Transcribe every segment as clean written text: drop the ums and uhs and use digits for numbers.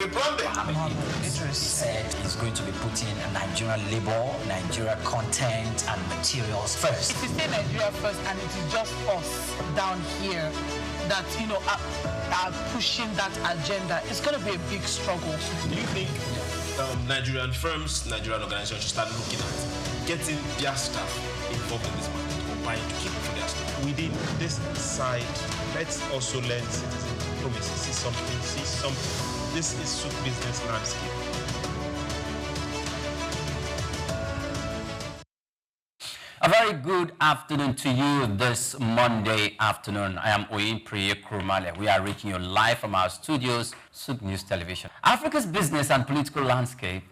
plan there. He said he's going to be putting Nigerian labor, Nigeria content and materials first. If you say Nigeria first and it is just us down here that, are pushing that agenda, it's going to be a big struggle. Do you think Nigerian firms, Nigerian organizations should start looking at getting their staff involved in this market or buying to keep for their staff? Within this side, let's also learn citizen diplomacy. See something. This is Souq Business Landscape. A very good afternoon to you this Monday afternoon. I am Oyinpreye Krumale. We are reaching you live from our studios, Souq News Television. Africa's business and political landscape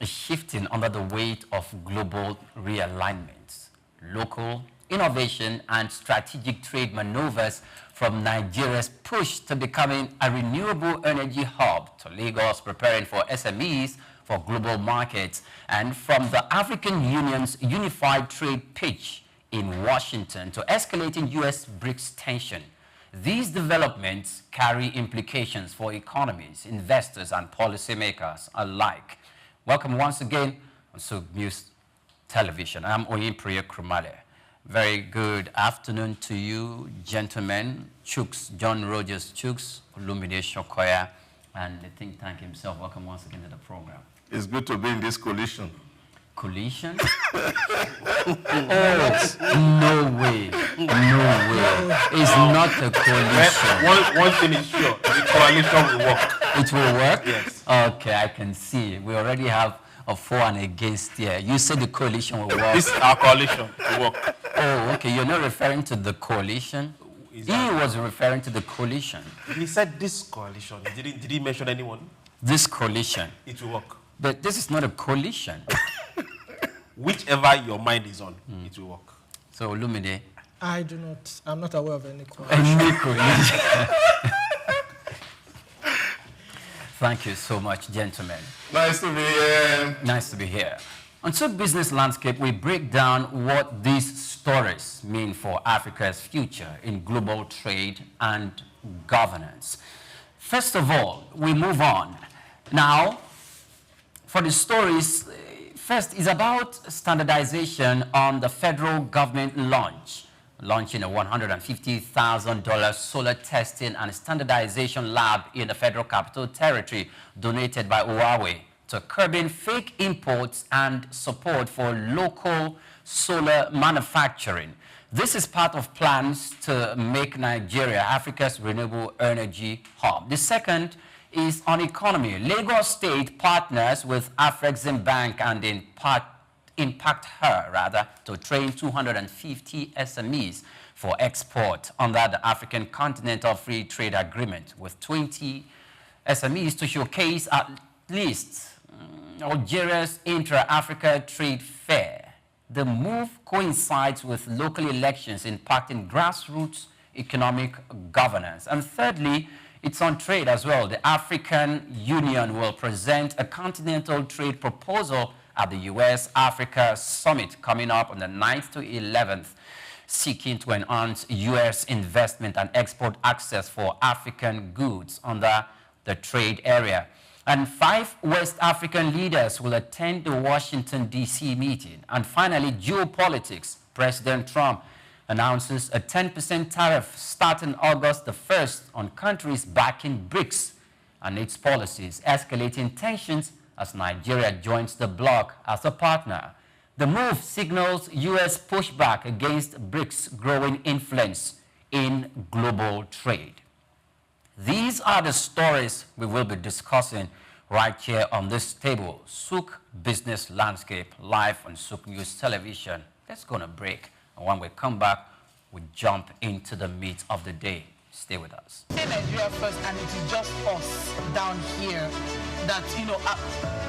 is shifting under the weight of global realignments. Local innovation and strategic trade maneuvers from Nigeria's push to becoming a renewable energy hub to Lagos preparing for SMEs for global markets, and from the African Union's unified trade pitch in Washington to escalating U.S. BRICS tension. These developments carry implications for economies, investors, and policymakers alike. Welcome once again on Souq News Television. I'm Oyinpreye Krumale. Very good afternoon to you, gentlemen. Chooks, John Rogers Chooks, Olumide Sokoya, and the think tank himself. Welcome once again to the program. It's good to be in this coalition. Coalition? Oh, no way. No way. It's not a coalition. One thing is sure, the coalition will work. It will work? Yes. Okay, I can see. We already have a for and against here. You said the coalition will work. This is our coalition to work. Oh, okay. You're not referring to the coalition? He was referring to the coalition. He said this coalition. Did he mention anyone? This coalition. It will work. But this is not a coalition. Whichever your mind is on, it will work. So, Olumide? I'm not aware of any coalition. Any coalition. Thank you so much, gentlemen. Nice to be here. Nice to be here. On Souq Business Landscape, we break down what these stories mean for Africa's future in global trade and governance. First of all, we move on. Now, for the stories, first is about standardization on the federal government launching a $150,000 solar testing and standardization lab in the Federal Capital Territory donated by Huawei to curbing fake imports and support for local solar manufacturing. This is part of plans to make Nigeria Africa's renewable energy hub. The second is on economy. Lagos State partners with Afrexim Bank and Impact Her to train 250 SMEs for export under the African Continental Free Trade Agreement, with 20 SMEs to showcase at least Algeria's Intra-Africa Trade Fair. The move coincides with local elections impacting grassroots economic governance. And thirdly, it's on trade as well. The African Union will present a continental trade proposal at the U.S.-Africa Summit coming up on the 9th to 11th, seeking to enhance U.S. investment and export access for African goods under the trade area. And 5 West African leaders will attend the Washington, D.C. meeting. And finally, geopolitics. President Trump announces a 10% tariff starting August the 1st on countries backing BRICS and its policies, escalating tensions as Nigeria joins the bloc as a partner. The move signals U.S. pushback against BRICS' growing influence in global trade. These are the stories we will be discussing right here on this table. Souq Business Landscape, live on Souq News Television. Let's go on a break. And when we come back, we jump into the meat of the day. Stay with us. Say Nigeria first and it is just us down here that,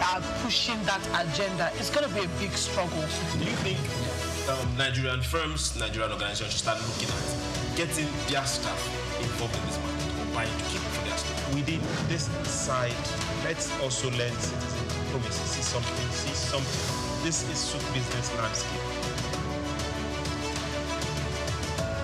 are pushing that agenda. It's going to be a big struggle. Do you think Nigerian firms, Nigerian organizations should start looking at getting their staff involved in this market or buying to keep for their staff? Within this side, let's also learn citizen diplomacy. See something. This is Souq Business Landscape.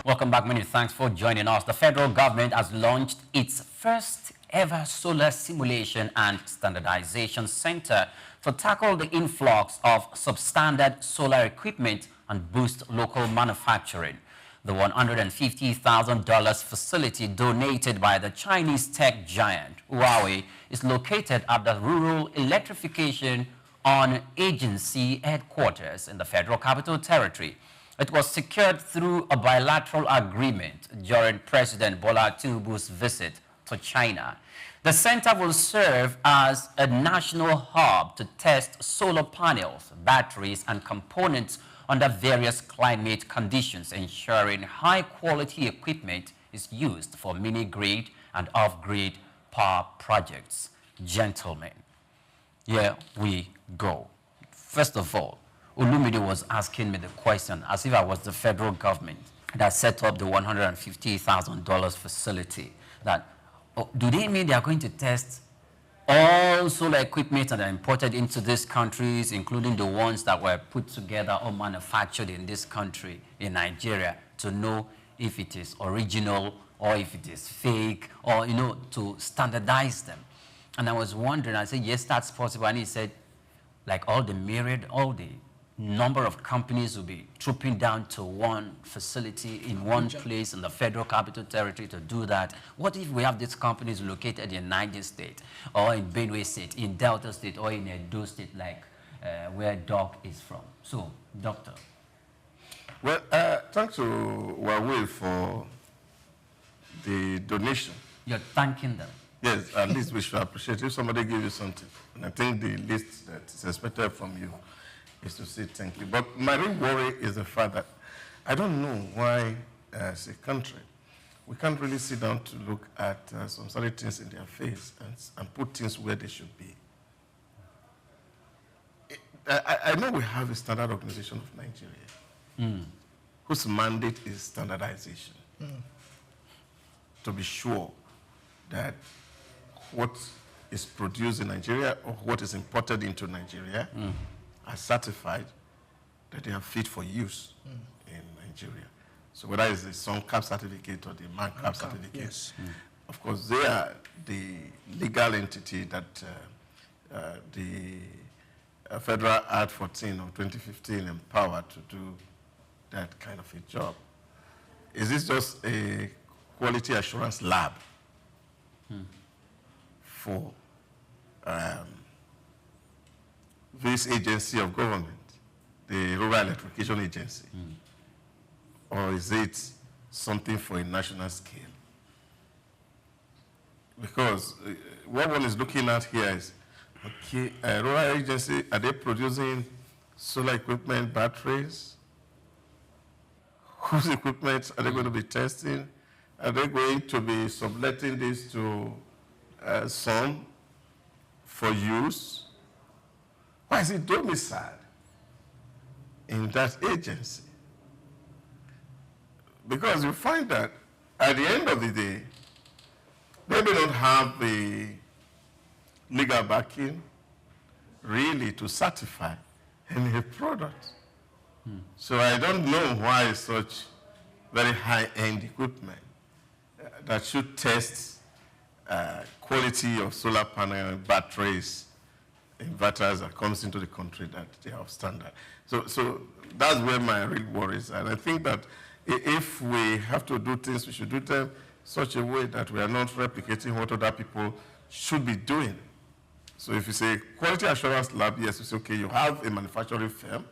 Welcome back. Many thanks for joining us. The federal government has launched its first ever solar simulation and standardization center to tackle the influx of substandard solar equipment and boost local manufacturing. The $150,000 facility donated by the Chinese tech giant Huawei is located at the Rural Electrification on Agency headquarters in the Federal Capital Territory. It was secured through a bilateral agreement during President Bola Tinubu's visit to China. The center will serve as a national hub to test solar panels, batteries, and components under various climate conditions, ensuring high-quality equipment is used for mini-grid and off-grid power projects. Gentlemen, here we go. First of all, Olumide was asking me the question as if I was the federal government that set up the $150,000 facility. That, do they mean they are going to test all solar equipment that are imported into these countries, including the ones that were put together or manufactured in this country, in Nigeria, to know if it is original or if it is fake, or, you know, to standardize them? And I was wondering, I said, yes, that's possible. And he said, like all the number of companies will be trooping down to one facility in one place in the Federal Capital Territory to do that. What if we have these companies located in Niger State, or in Benue State, in Delta State, or in Edo State, like where Doc is from? So, Doctor. Well, thanks to Huawei for the donation. You're thanking them? Yes, at least we should appreciate if somebody gives you something. And I think the least that is expected from you is to say thank you. But my real worry is the fact that I don't know why, as a country, we can't really sit down to look at some certain things in their face and put things where they should be. I know we have a standard organization of Nigeria whose mandate is standardization. To be sure that what is produced in Nigeria or what is imported into Nigeria are certified that they are fit for use in Nigeria. So whether it's the SUNCAP certificate or the MANCAP certificate, yes. Of course they are the legal entity that the Federal Act 14 of 2015 empowered to do that kind of a job. Is this just a quality assurance lab for this agency of government, the Rural Electrification Agency? Or is it something for a national scale? Because what one is looking at here is, okay, Rural Agency, are they producing solar equipment, batteries? Whose equipment are they going to be testing? Are they going to be subletting this to some for use? Why is it domiciled in that agency? Because you find that at the end of the day, they may not have the legal backing really to certify any product. So I don't know why such very high-end equipment that should test quality of solar panel, batteries, inverters that comes into the country that they are of standard. So that's where my real worry is. And I think that if we have to do things, we should do them such a way that we are not replicating what other people should be doing. So if you say quality assurance lab, yes, you say, okay, you have a manufacturing firm,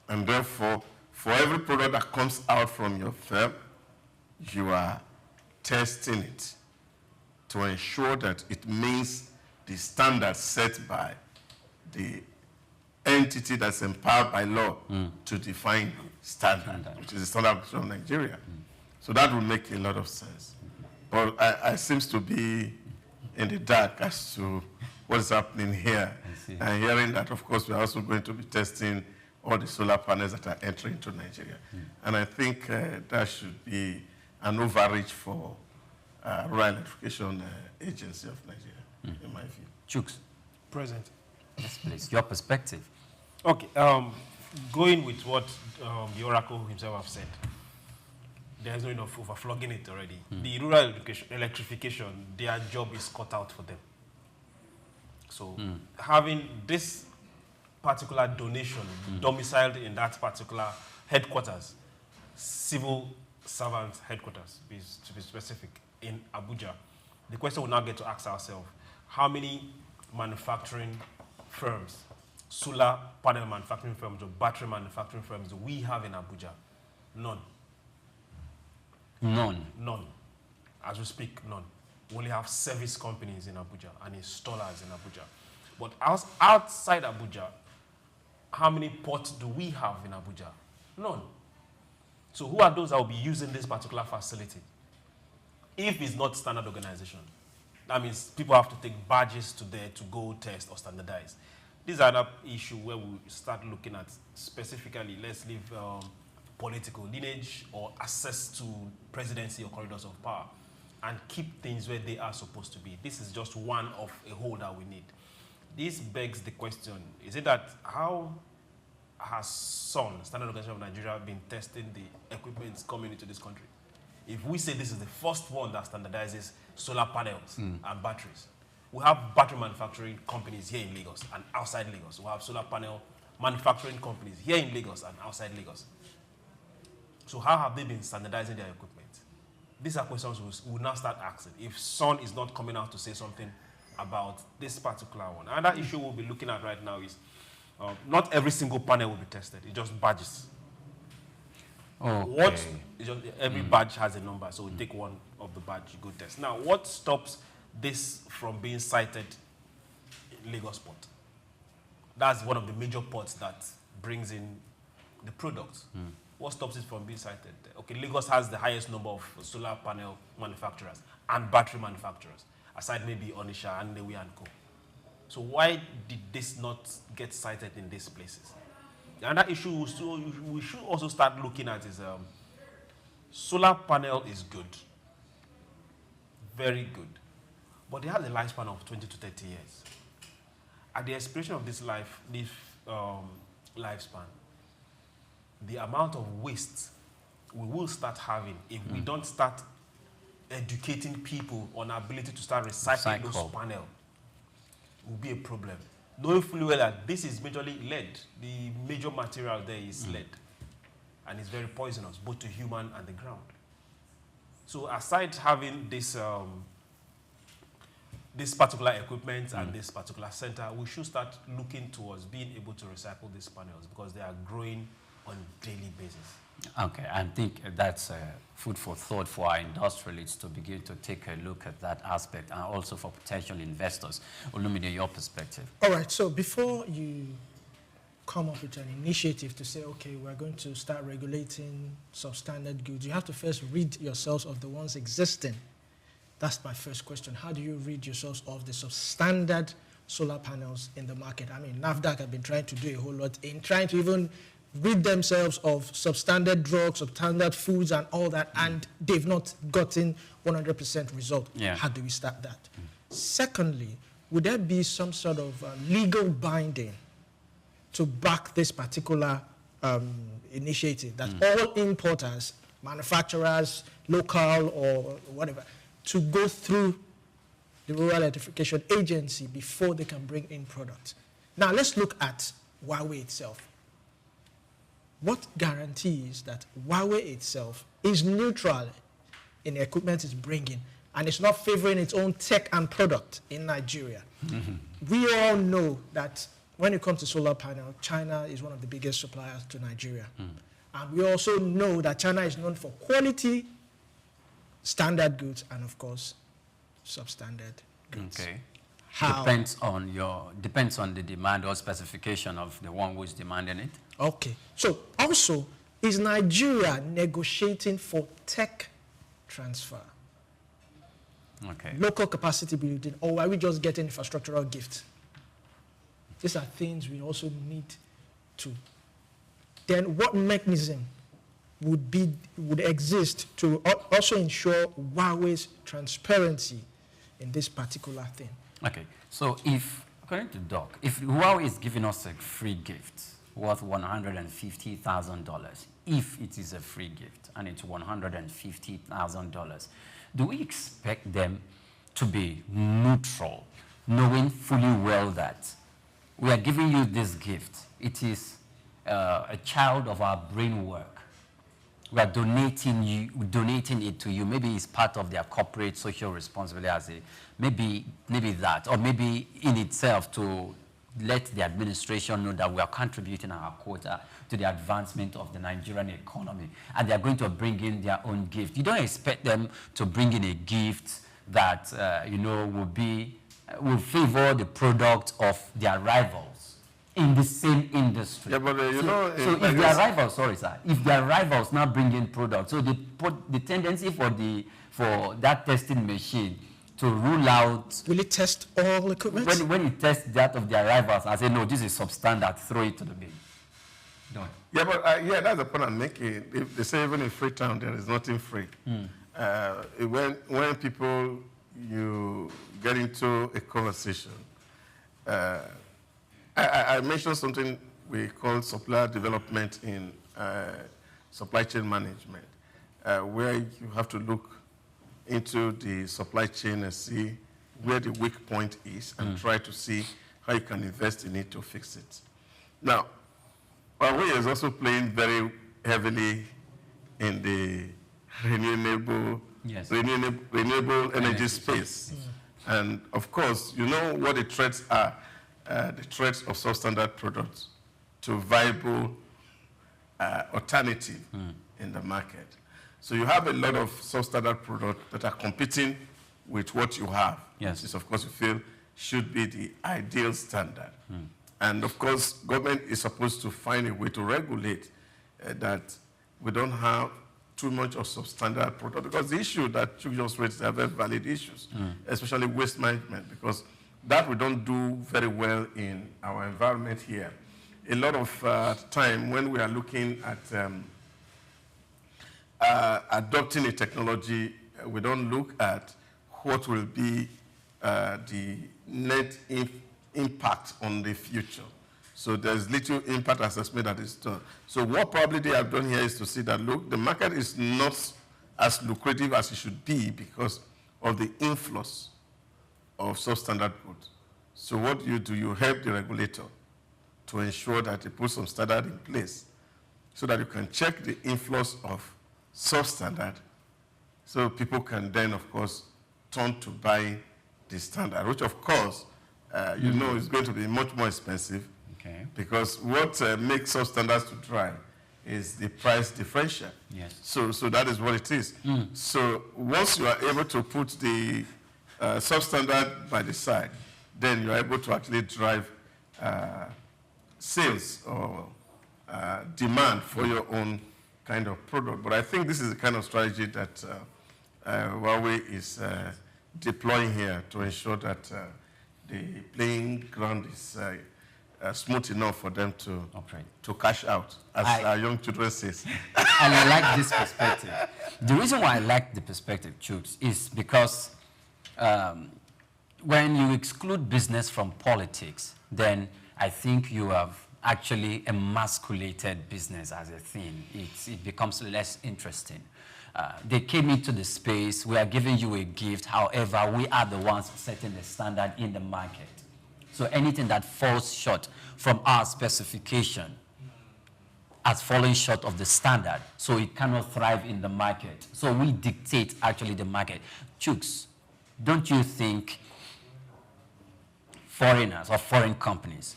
and therefore, for every product that comes out from your firm, you are testing it to ensure that it meets the standard set by the entity that's empowered by law to define standard, which is the standard of Nigeria. So that would make a lot of sense. But I seems to be in the dark as to what is happening here. And hearing that, of course, we're also going to be testing all the solar panels that are entering into Nigeria. And I think that should be an overreach for Rural Electrification Agency of Nigeria, in my view. Chooks. Present. Yes, please. Your perspective. Okay, going with what the Oracle himself have said. there's no enough overflogging it already. The rural electrification, their job is cut out for them. So having this particular donation domiciled in that particular headquarters, civil servant headquarters, to be specific, in Abuja, the question we now get to ask ourselves, how many manufacturing firms, solar panel manufacturing firms or battery manufacturing firms do we have in Abuja? None. None. None. As we speak, none. We only have service companies in Abuja and installers in Abuja. But outside Abuja, how many ports do we have in Abuja? None. So who are those that will be using this particular facility? If it's not standard organization, that means people have to take badges to there to go test or standardize. This is another issue where we start looking at specifically, let's leave political lineage or access to presidency or corridors of power and keep things where they are supposed to be. This is just one of a whole that we need. This begs the question, is it that how has SON, Standard Organization of Nigeria, been testing the equipment coming into this country? If we say this is the first one that standardizes solar panels and batteries, we have battery manufacturing companies here in Lagos and outside Lagos. We have solar panel manufacturing companies here in Lagos and outside Lagos. So how have they been standardizing their equipment? These are questions we'll now start asking. If SON is not coming out to say something about this particular one. Another issue we'll be looking at right now is not every single panel will be tested. It's just badges. Okay. Every badge has a number, so we take one of the badge, you go test. Now, what stops this from being cited in Lagos port? That's one of the major ports that brings in the products. What stops it from being cited? Okay, Lagos has the highest number of solar panel manufacturers and battery manufacturers, aside maybe Onisha, Andewi, and Co. So why did this not get cited in these places? Another issue we should also start looking at is solar panel is good, very good, but it has a lifespan of 20 to 30 years. At the expiration of this lifespan, the amount of waste we will start having if we don't start educating people on our ability to start recycling those panels will be a problem. Knowing fully well that this is majorly lead. The major material there is lead. And it's very poisonous, both to human and the ground. So aside having this, this particular equipment and this particular center, we should start looking towards being able to recycle these panels because they are growing on a daily basis. Okay, I think that's food for thought for our industrialists to begin to take a look at that aspect and also for potential investors. Olumide, your perspective. All right, so before you come up with an initiative to say, okay, we're going to start regulating substandard goods, you have to first rid yourselves of the ones existing. That's my first question. How do you rid yourselves of the substandard solar panels in the market? I mean, NAFDAC have been trying to do a whole lot in trying to even rid themselves of substandard drugs, substandard foods and all that, and they've not gotten 100% result. Yeah. How do we start that? Secondly, would there be some sort of legal binding to back this particular initiative that all importers, manufacturers, local or whatever, to go through the Rural Electrification Agency before they can bring in products? Now, let's look at Huawei itself. What guarantees that Huawei itself is neutral in the equipment it's bringing and it's not favoring its own tech and product in Nigeria? We all know that when it comes to solar panel, China is one of the biggest suppliers to Nigeria. And we also know that China is known for quality, standard goods, and of course, substandard goods. Okay. How? Depends on the demand or specification of the one who is demanding it. Okay. So also, is Nigeria negotiating for tech transfer? Okay. Local capacity building, or are we just getting infrastructural gifts? These are things we also need to. Then what mechanism would exist to also ensure Huawei's transparency in this particular thing? Okay. So if, according to Doc, if Huawei is giving us a free gift worth $150,000, if it is a free gift and it's $150,000, do we expect them to be neutral, knowing fully well that we are giving you this gift? It is a child of our brain work. We are donating it to you. Maybe it's part of their corporate social responsibility, maybe that, or maybe in itself to let the administration know that we are contributing our quota to the advancement of the Nigerian economy, and they are going to bring in their own gift. You don't expect them to bring in a gift that will favor the product of their rivals in the same industry. Yeah, but so if their rivals, sorry sir, if their rivals now bring in products, so the tendency for that testing machine to rule out. Will it test all equipment? When it tests that of their rivals, I say no, this is substandard, throw it to the bin. No. Yeah, but that's the point I'm making. If they say even in Freetown there is nothing free. When people, you get into a conversation, I mentioned something we call supplier development in supply chain management, where you have to look into the supply chain and see where the weak point is and try to see how you can invest in it to fix it. Now, Huawei is also playing very heavily in the renewable energy space. And of course, you know what the threats are, the threats of substandard products to viable alternative in the market. So you have a lot of substandard products that are competing with what you have, which is, of course, you feel should be the ideal standard. And of course, government is supposed to find a way to regulate that we don't have too much of substandard product, because the issue that you just raised are very valid issues, especially waste management, because that we don't do very well in our environment here. A lot of time when we are looking at adopting a technology, we don't look at what will be the net impact on the future. So there's little impact assessment that is done. So what probably they have done here is to see that, look, the market is not as lucrative as it should be because of the influx of substandard goods. So what do? You help the regulator to ensure that they put some standard in place so that you can check the influx of substandard, so people can then, of course, turn to buying the standard, which, of course, you know is going to be much more expensive, because what makes substandards to dry is the price differential. So that is what it is. So once you are able to put the substandard by the side, then you are able to actually drive sales or demand for your own kind of product. But I think this is the kind of strategy that Huawei is deploying here to ensure that the playing ground is smooth enough for them to cash out, as our young children say. And I like this perspective. The reason why I like the perspective, Chooks, is because when you exclude business from politics, then I think you have actually emasculated business as a thing. It becomes less interesting. They came into the space, we are giving you a gift, however, we are the ones setting the standard in the market. So anything that falls short from our specification has fallen short of the standard, so it cannot thrive in the market. So we dictate actually the market. Chooks, don't you think foreigners or foreign companies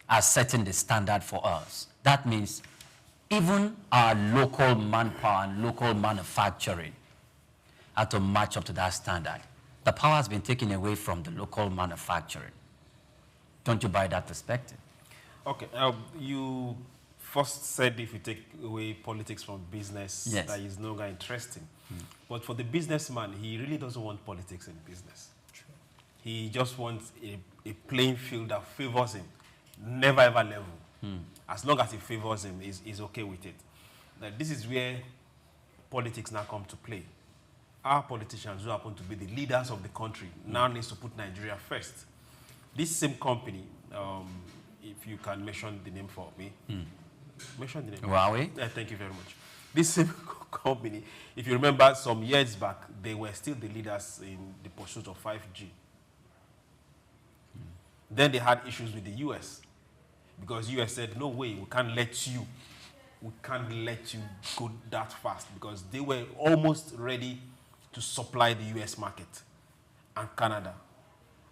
are setting the standard for us? That means even our local manpower and local manufacturing are to match up to that standard. The power has been taken away from the local manufacturing. Don't you buy that perspective? Okay, you first said if you take away politics from business, that is no longer interesting. But for the businessman, he really doesn't want politics in business. True. He just wants a playing field that favors him, never ever level. As long as it favors him, he's okay with it. Now, this is where politics now come to play. Our politicians, who happen to be the leaders of the country, now needs to put Nigeria first. This same company, if you can mention the name for me. Mention the name. Huawei? Thank you very much. This same company, if you remember some years back, they were still the leaders in the pursuit of 5G. Then they had issues with the US because US said, no way, we can't let you go that fast, because they were almost ready to supply the US market and Canada.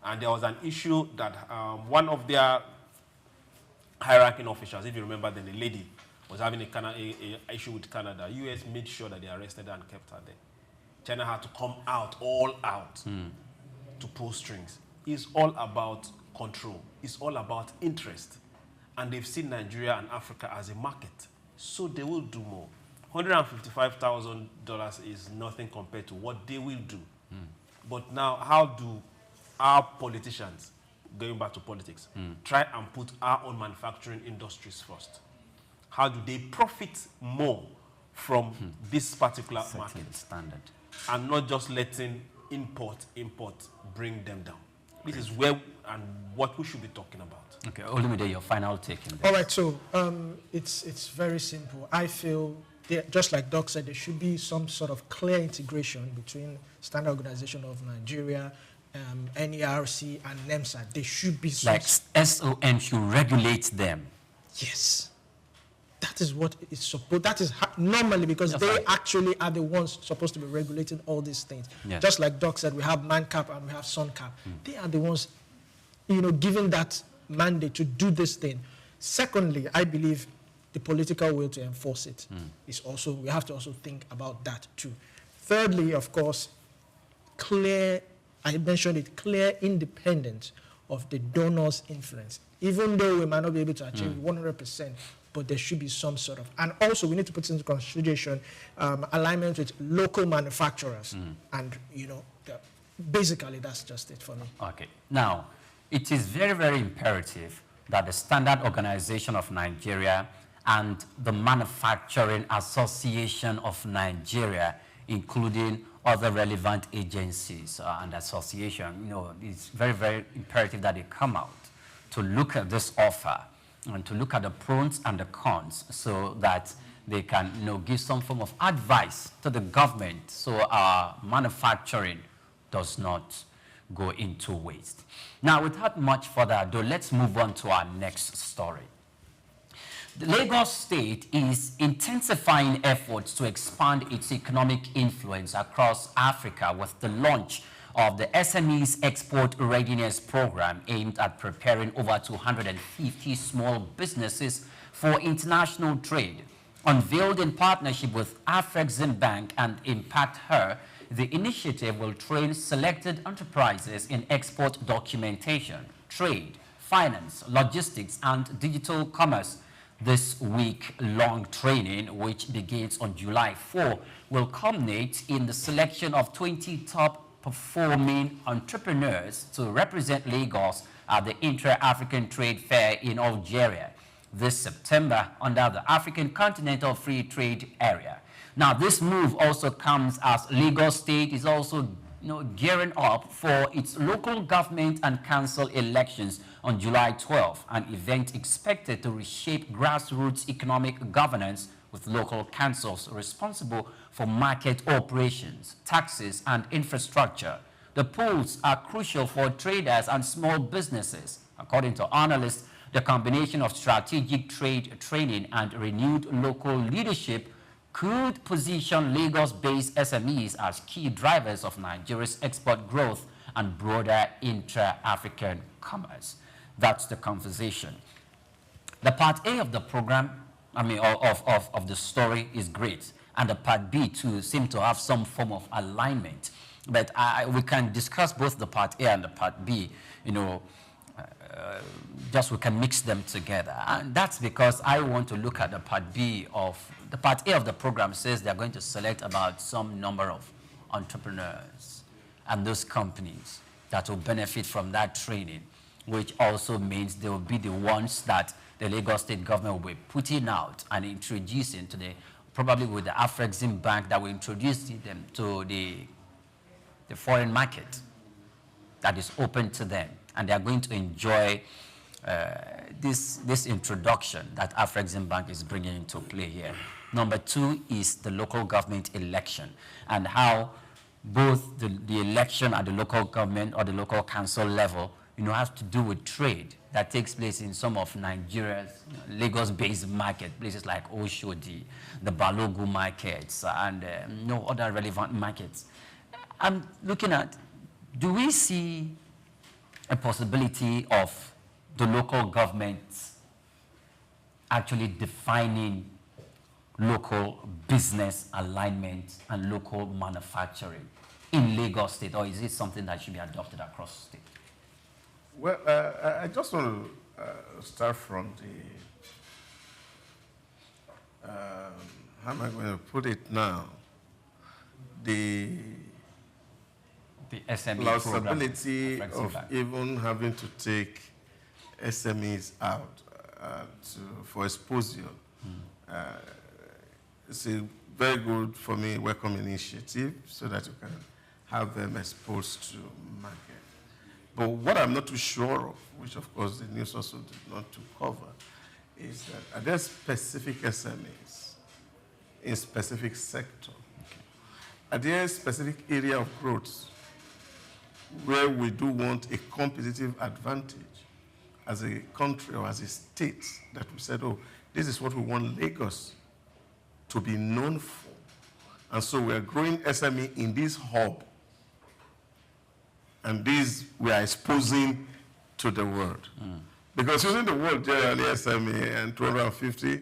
And there was an issue that one of their high-ranking officials, if you remember, then the lady was having a issue with Canada. US made sure that they arrested her and kept her there. China had to come out, all out, to pull strings. It's all about control. It's all about interest. And they've seen Nigeria and Africa as a market, so they will do more. $155,000 is nothing compared to what they will do. But now, how do our politicians, going back to politics, try and put our own manufacturing industries first? How do they profit more from this particular market? Standard. And not just letting import bring them down. This is where and what we should be talking about. Okay, Olumide, your final take in this. All right, so it's very simple. I feel, just like Doc said, there should be some sort of clear integration between Standard Organization of Nigeria, NERC, and NEMSA. There should be some... Like SON should regulate them. Yes. That is what is supposed... That is normally, because they actually are the ones supposed to be regulating all these things. Yes. Just like Doc said, we have ManCap and we have SunCap. They are the ones, given that mandate to do this thing. Secondly, I believe the political will to enforce it is also... We have to also think about that too. Thirdly, of course, clear... I mentioned it, clear independence of the donor's influence. Even though we might not be able to achieve 100%, but there should be some sort of... And also, we need to put into consideration alignment with local manufacturers. And, basically, that's just it for me. Okay. Now, it is very, very imperative that the Standard Organization of Nigeria and the Manufacturing Association of Nigeria, including other relevant agencies and association, it's very, very imperative that they come out to look at this offer and to look at the pros and the cons, so that they can give some form of advice to the government so our manufacturing does not go into waste. Now, without much further ado, let's move on to our next story. The Lagos State is intensifying efforts to expand its economic influence across Africa with the launch of the SMEs Export Readiness Program, aimed at preparing over 250 small businesses for international trade. Unveiled in partnership with Afreximbank and Impact Her, the initiative will train selected enterprises in export documentation, trade, finance, logistics, and digital commerce. This week-long training, which begins on July 4, will culminate in the selection of 20 top-performing entrepreneurs to represent Lagos at the Intra-African Trade Fair in Algeria this September under the African Continental Free Trade Area. Now, this move also comes as Lagos State is also gearing up for its local government and council elections on July 12, an event expected to reshape grassroots economic governance with local councils responsible for market operations, taxes, and infrastructure. The polls are crucial for traders and small businesses. According to analysts, the combination of strategic trade training and renewed local leadership could position Lagos-based SMEs as key drivers of Nigeria's export growth and broader intra-African commerce. That's the conversation. The part A of the program, of the story is great. And the part B too seem to have some form of alignment. But we can discuss both the part A and the part B, just we can mix them together. And that's because I want to look at the part B of, the part A of the program says they're going to select about some number of entrepreneurs and those companies that will benefit from that training, which also means they will be the ones that the Lagos State government will be putting out and introducing to probably with the Afreximbank that will introduce them to the foreign market that is open to them. And they are going to enjoy this introduction that Afreximbank is bringing into play here. Number 2 is the local government election, and how both the election at the local government or the local council level, has to do with trade that takes place in some of Nigeria's Lagos-based market, places like Oshodi, the Balogu markets, and no other relevant markets. I'm looking at, do we see a possibility of the local governments actually defining local business alignment and local manufacturing in Lagos State, or is it something that should be adopted across the state? Well, I just want to start from the, how am I going to put it now? The SME plausibility of even having to take SMEs out for exposure. It's a very good, for me, welcome initiative so that you can have them exposed to market. But what I'm not too sure of, which of course the news also did not to cover, is that are there specific SMEs in specific sector? Are there specific area of growth where we do want a competitive advantage as a country or as a state that we said, oh, this is what we want Lagos to be known for. And so we are growing SME in this hub. And these we are exposing to the world. Because using the word generally SME and 250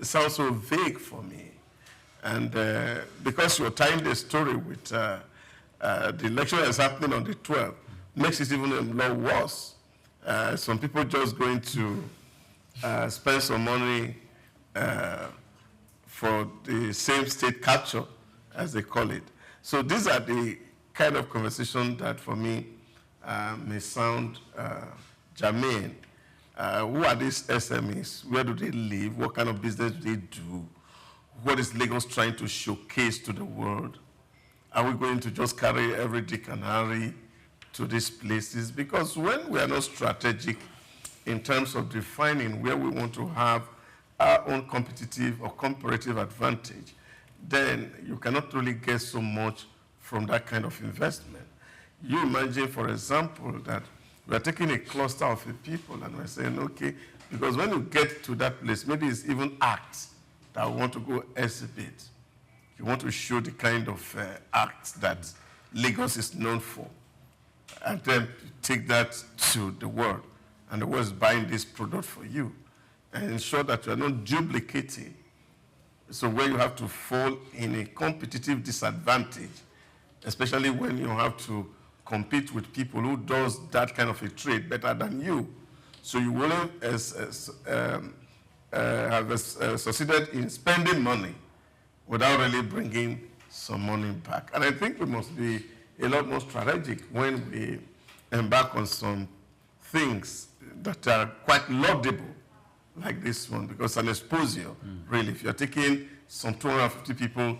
sounds so vague for me. And because you're tying the story with the election that's happening on the 12th, makes it even a lot worse. Some people just going to spend some money for the same state capture, as they call it. So these are the kind of conversation that for me may sound germane. Who are these SMEs? Where do they live? What kind of business do they do? What is Lagos trying to showcase to the world? Are we going to just carry every Dick and Harry to these places? Because when we are not strategic in terms of defining where we want to have our own competitive or comparative advantage, then you cannot really get so much from that kind of investment. You imagine, for example, that we are taking a cluster of people and we're saying, okay, because when you get to that place, maybe it's even acts that want to go exhibit. You want to show the kind of acts that Lagos is known for. And then take that to the world. And the world is buying this product for you. And ensure that you are not duplicating. So where you have to fall in a competitive disadvantage, especially when you have to compete with people who does that kind of a trade better than you. So you will have succeeded in spending money without really bringing some money back. And I think we must be a lot more strategic when we embark on some things that are quite laudable, like this one, because an exposure, really, if you're taking some 250 people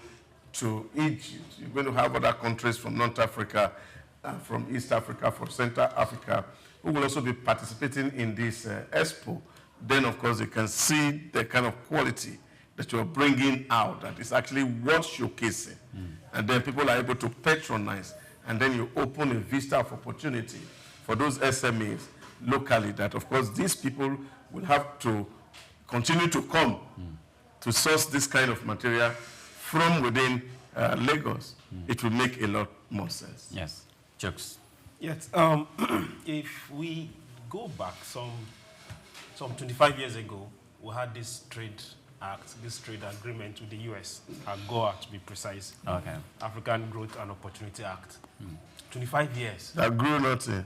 to Egypt, you're going to have other countries from North Africa, from East Africa, from Central Africa, who will also be participating in this expo. Then, of course, you can see the kind of quality that you're bringing out that is actually worth showcasing. And then people are able to patronize, and then you open a vista of opportunity for those SMEs locally that, of course, these people will have to continue to come to source this kind of material from within Lagos. It will make a lot more sense. Yes. Jokes. Yes. If we go back some 25 years ago, we had this trade act, this trade agreement with the US, AGOA to be precise. Okay. African Growth and Opportunity Act. 25 years. That grew nothing.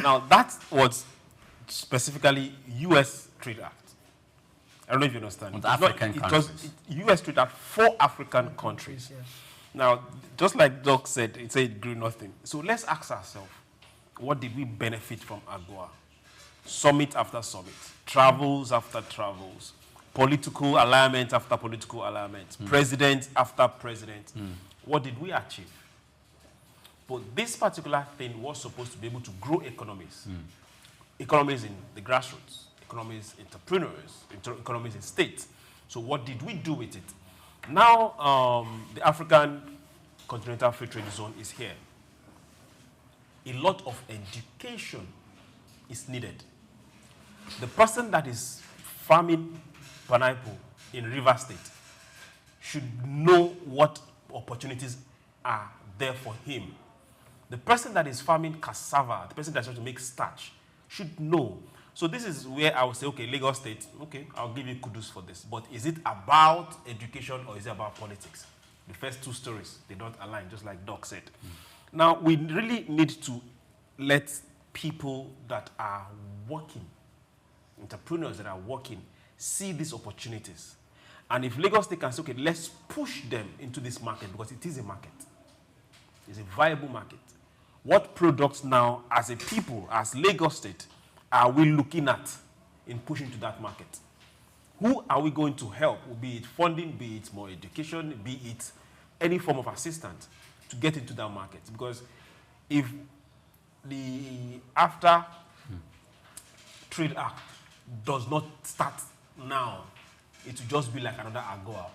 Now, that was specifically US Trade Act. I don't know if you understand. With African countries. US Trade Act for African countries. Yes. Now, just like Doc said, it grew nothing. So let's ask ourselves, what did we benefit from AGOA? Summit after summit, travels after travels, political alignment after political alignment, president after president. What did we achieve? But this particular thing was supposed to be able to grow economies. economies in the grassroots, economies, entrepreneurs, economies in states. So what did we do with it? Now, the African Continental Free Trade Zone is here. A lot of education is needed. The person that is farming pineapple in River State should know what opportunities are there for him. The person that is farming cassava, the person that's trying to make starch, should know. So this is where I would say, okay, Lagos State, okay, I'll give you kudos for this. But is it about education or is it about politics? The first two stories, they don't align, just like Doc said. Now, we really need to let people that are working, entrepreneurs that are working, see these opportunities. And if Lagos State can say, okay, let's push them into this market, because it is a market. It's a viable market. What products now, as a people, as Lagos State, are we looking at in pushing to that market? Who are we going to help? Be it funding, be it more education, be it any form of assistance to get into that market? Because if the after Trade Act does not start now, it will just be like another AGOA.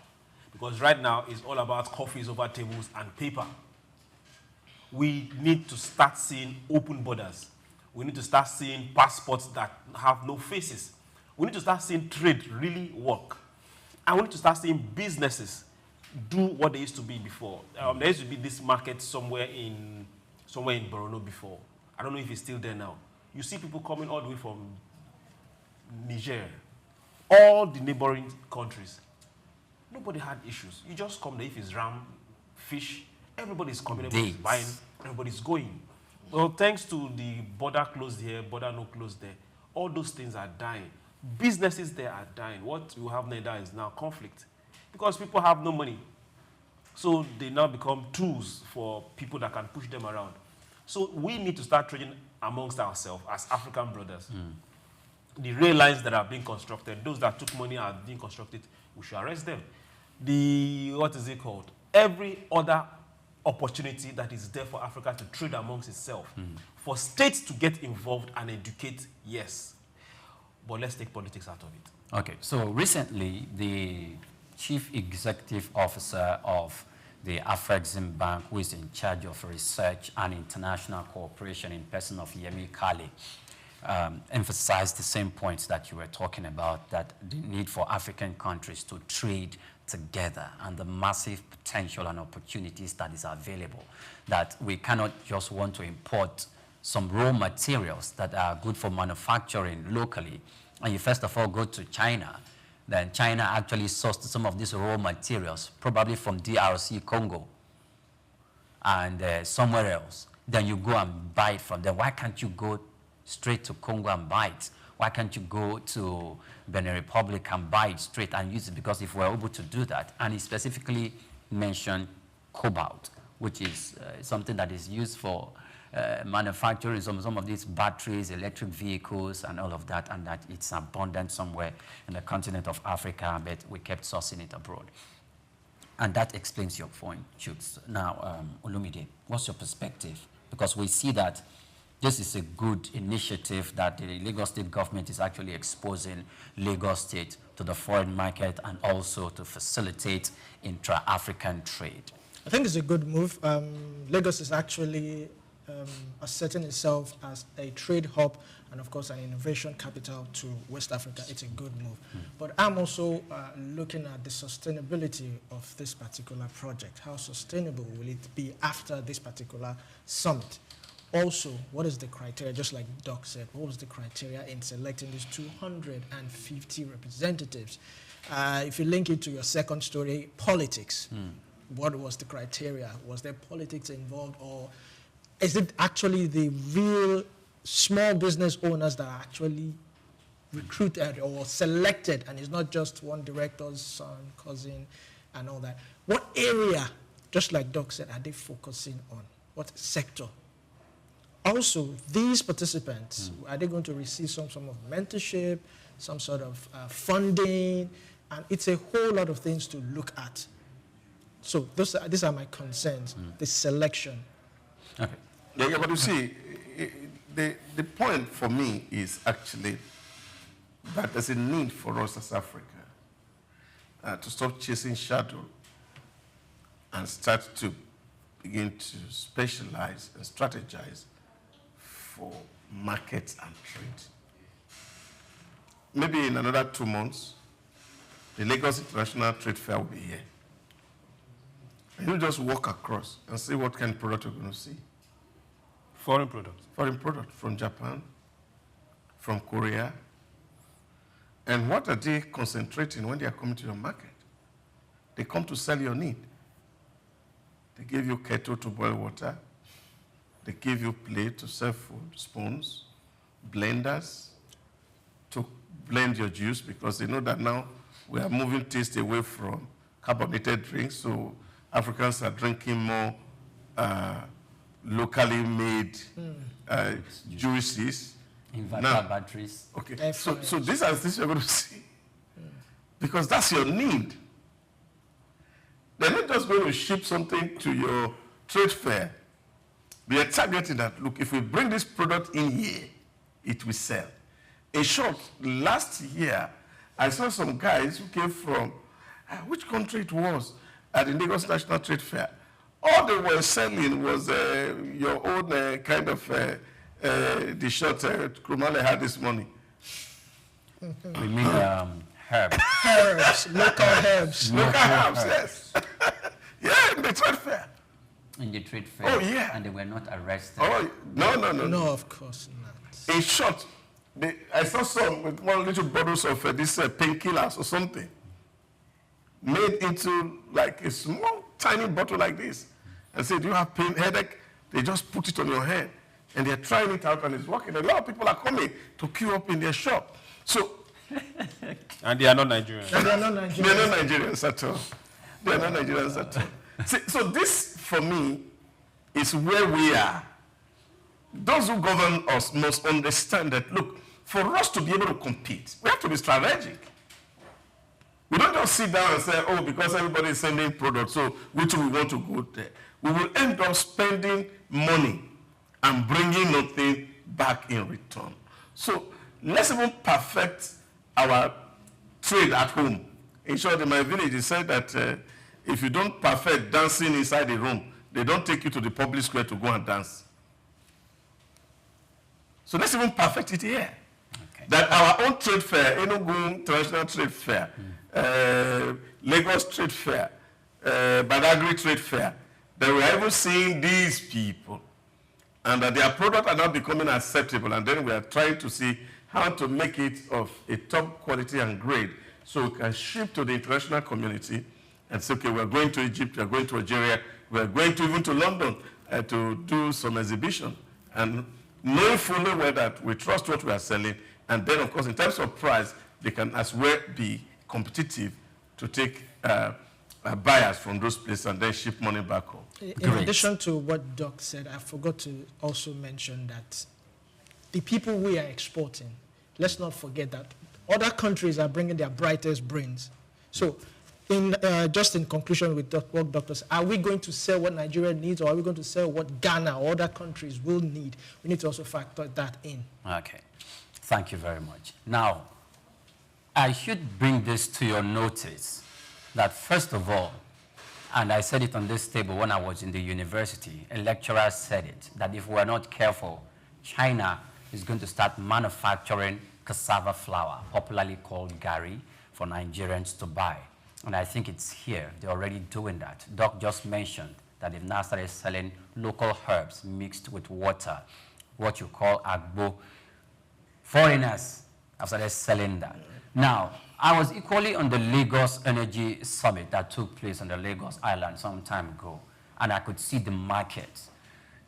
Because right now, it's all about coffees over tables and paper. We need to start seeing open borders. We need to start seeing passports that have no faces. We need to start seeing trade really work. And we need to start seeing businesses do what they used to be before. There used to be this market somewhere in Borno before. I don't know if it's still there now. You see people coming all the way from Niger, all the neighboring countries. Nobody had issues. You just come there. If it's ram, fish, everybody's coming, everybody's buying, everybody's going. Well, thanks to the border closed here, border no closed there, all those things are dying. Businesses there are dying. What you have now is now conflict, because people have no money. So they now become tools for people that can push them around. So we need to start trading amongst ourselves as African brothers. The rail lines that are being constructed, those that took money are being constructed, we should arrest them. What is it called? Every other opportunity that is there for Africa to trade amongst itself. For states to get involved and educate, yes. But let's take politics out of it. Okay, so recently, the Chief Executive Officer of the Afrexim Bank, who is in charge of research and international cooperation in person of Yemi Kale, emphasized the same points that you were talking about, that the need for African countries to trade together and the massive potential and opportunities that is available, that we cannot just want to import some raw materials that are good for manufacturing locally, and you first of all go to China, then China actually sourced some of these raw materials, probably from DRC Congo and somewhere else. Then you go and buy it from them. Why can't you go straight to Congo and buy it? Why can't you go to Benin Republic and buy it straight and use it? Because if we're able to do that, and he specifically mentioned cobalt, which is something that is used for manufacturing some of these batteries, electric vehicles, and all of that, and that it's abundant somewhere in the continent of Africa, but we kept sourcing it abroad. And that explains your point, Chooks. Now, Olumide, what's your perspective? Because we see that this is a good initiative that the Lagos State government is actually exposing Lagos State to the foreign market and also to facilitate intra-African trade. I think it's a good move. Lagos is actually asserting itself as a trade hub and, of course, an innovation capital to West Africa. It's a good move. But I'm also looking at the sustainability of this particular project. How sustainable will it be after this particular summit? Also, what is the criteria? Just like Doc said, what was the criteria in selecting these 250 representatives? If you link it to your second story, politics, what was the criteria? Was there politics involved, or is it actually the real small business owners that are actually recruited or selected, and it's not just one director's son, cousin, and all that? What area, just like Doc said, are they focusing on? What sector? Also, these participants, are they going to receive some sort of mentorship, some sort of funding? And it's a whole lot of things to look at. So these are my concerns, the selection. Okay. Yeah, but you see, the point for me is actually that there's a need for us as Africa to stop chasing shadow and start to begin to specialize and strategize for markets and trade. Maybe in another 2 months, the Lagos International Trade Fair will be here. And you just walk across and see what kind of product you're going to see. Foreign products. Foreign product from Japan, from Korea. And what are they concentrating when they are coming to your market? They come to sell your need. They give you kettle to boil water. They give you plate to serve food, spoons, blenders to blend your juice, because they know that now we are moving taste away from carbonated drinks, so Africans are drinking more locally made juices. Inverter batteries. Okay, so these are things you're going to see, because that's your need. They're not just going to ship something to your trade fair. They are targeting that, look, if we bring this product in here, it will sell. In short, last year, I saw some guys who came from, which country it was, at the Lagos National Trade Fair. All they were selling was your own kind of the shirt Krumale had this morning. We mean herbs. Herbs, local herbs. Local herbs, yes. Yeah, in the trade fair. In the trade fair. Oh, yeah. And they were not arrested. Oh, no. No, of course not. In short, I saw some with one little bottles of this painkillers or something, made into like a small, tiny bottle like this. And said, do you have pain, headache? They just put it on your head. And they're trying it out and it's working. A lot of people are coming to queue up in their shop. So, And they are not Nigerians. And they're not Nigerians. they're not Nigerians at all. They're not Nigerians at all. See, so this, for me, is where we are. Those who govern us must understand that, look, for us to be able to compete, we have to be strategic. We don't just sit down and say, oh, because everybody is sending products, so we too want to go there. We will end up spending money and bringing nothing back in return. So let's even perfect our trade at home. In short, in my village, they said that if you don't perfect dancing inside the room, they don't take you to the public square to go and dance. So let's even perfect it here. Okay. That our own trade fair, Enugu International Trade Fair, Lagos Trade Fair, Badagry Trade Fair, that we are even seeing these people, and that their products are now becoming acceptable, and then we are trying to see how to make it of a top quality and grade, so we can ship to the international community and say, okay, we're going to Egypt, we're going to Algeria, we're going to even to London to do some exhibition, and knowing fully well that we trust what we are selling, and then, of course, in terms of price, they can as well be competitive to take buyers from those places and then ship money back home. In addition to what Doc said, I forgot to also mention that the people we are exporting, let's not forget that other countries are bringing their brightest brains. So, just in conclusion with what doctors, are we going to sell what Nigeria needs, or are we going to sell what Ghana or other countries will need? We need to also factor that in. Okay. Thank you very much. Now, I should bring this to your notice that, first of all, and I said it on this table when I was in the university, a lecturer said it, that if we're not careful, China is going to start manufacturing cassava flour, popularly called gari, for Nigerians to buy. And I think it's here. They're already doing that. Doc just mentioned that they've now started selling local herbs mixed with water, what you call agbo. Foreigners have started selling that. Now, I was equally on the Lagos Energy Summit that took place on the Lagos Island some time ago, and I could see the markets.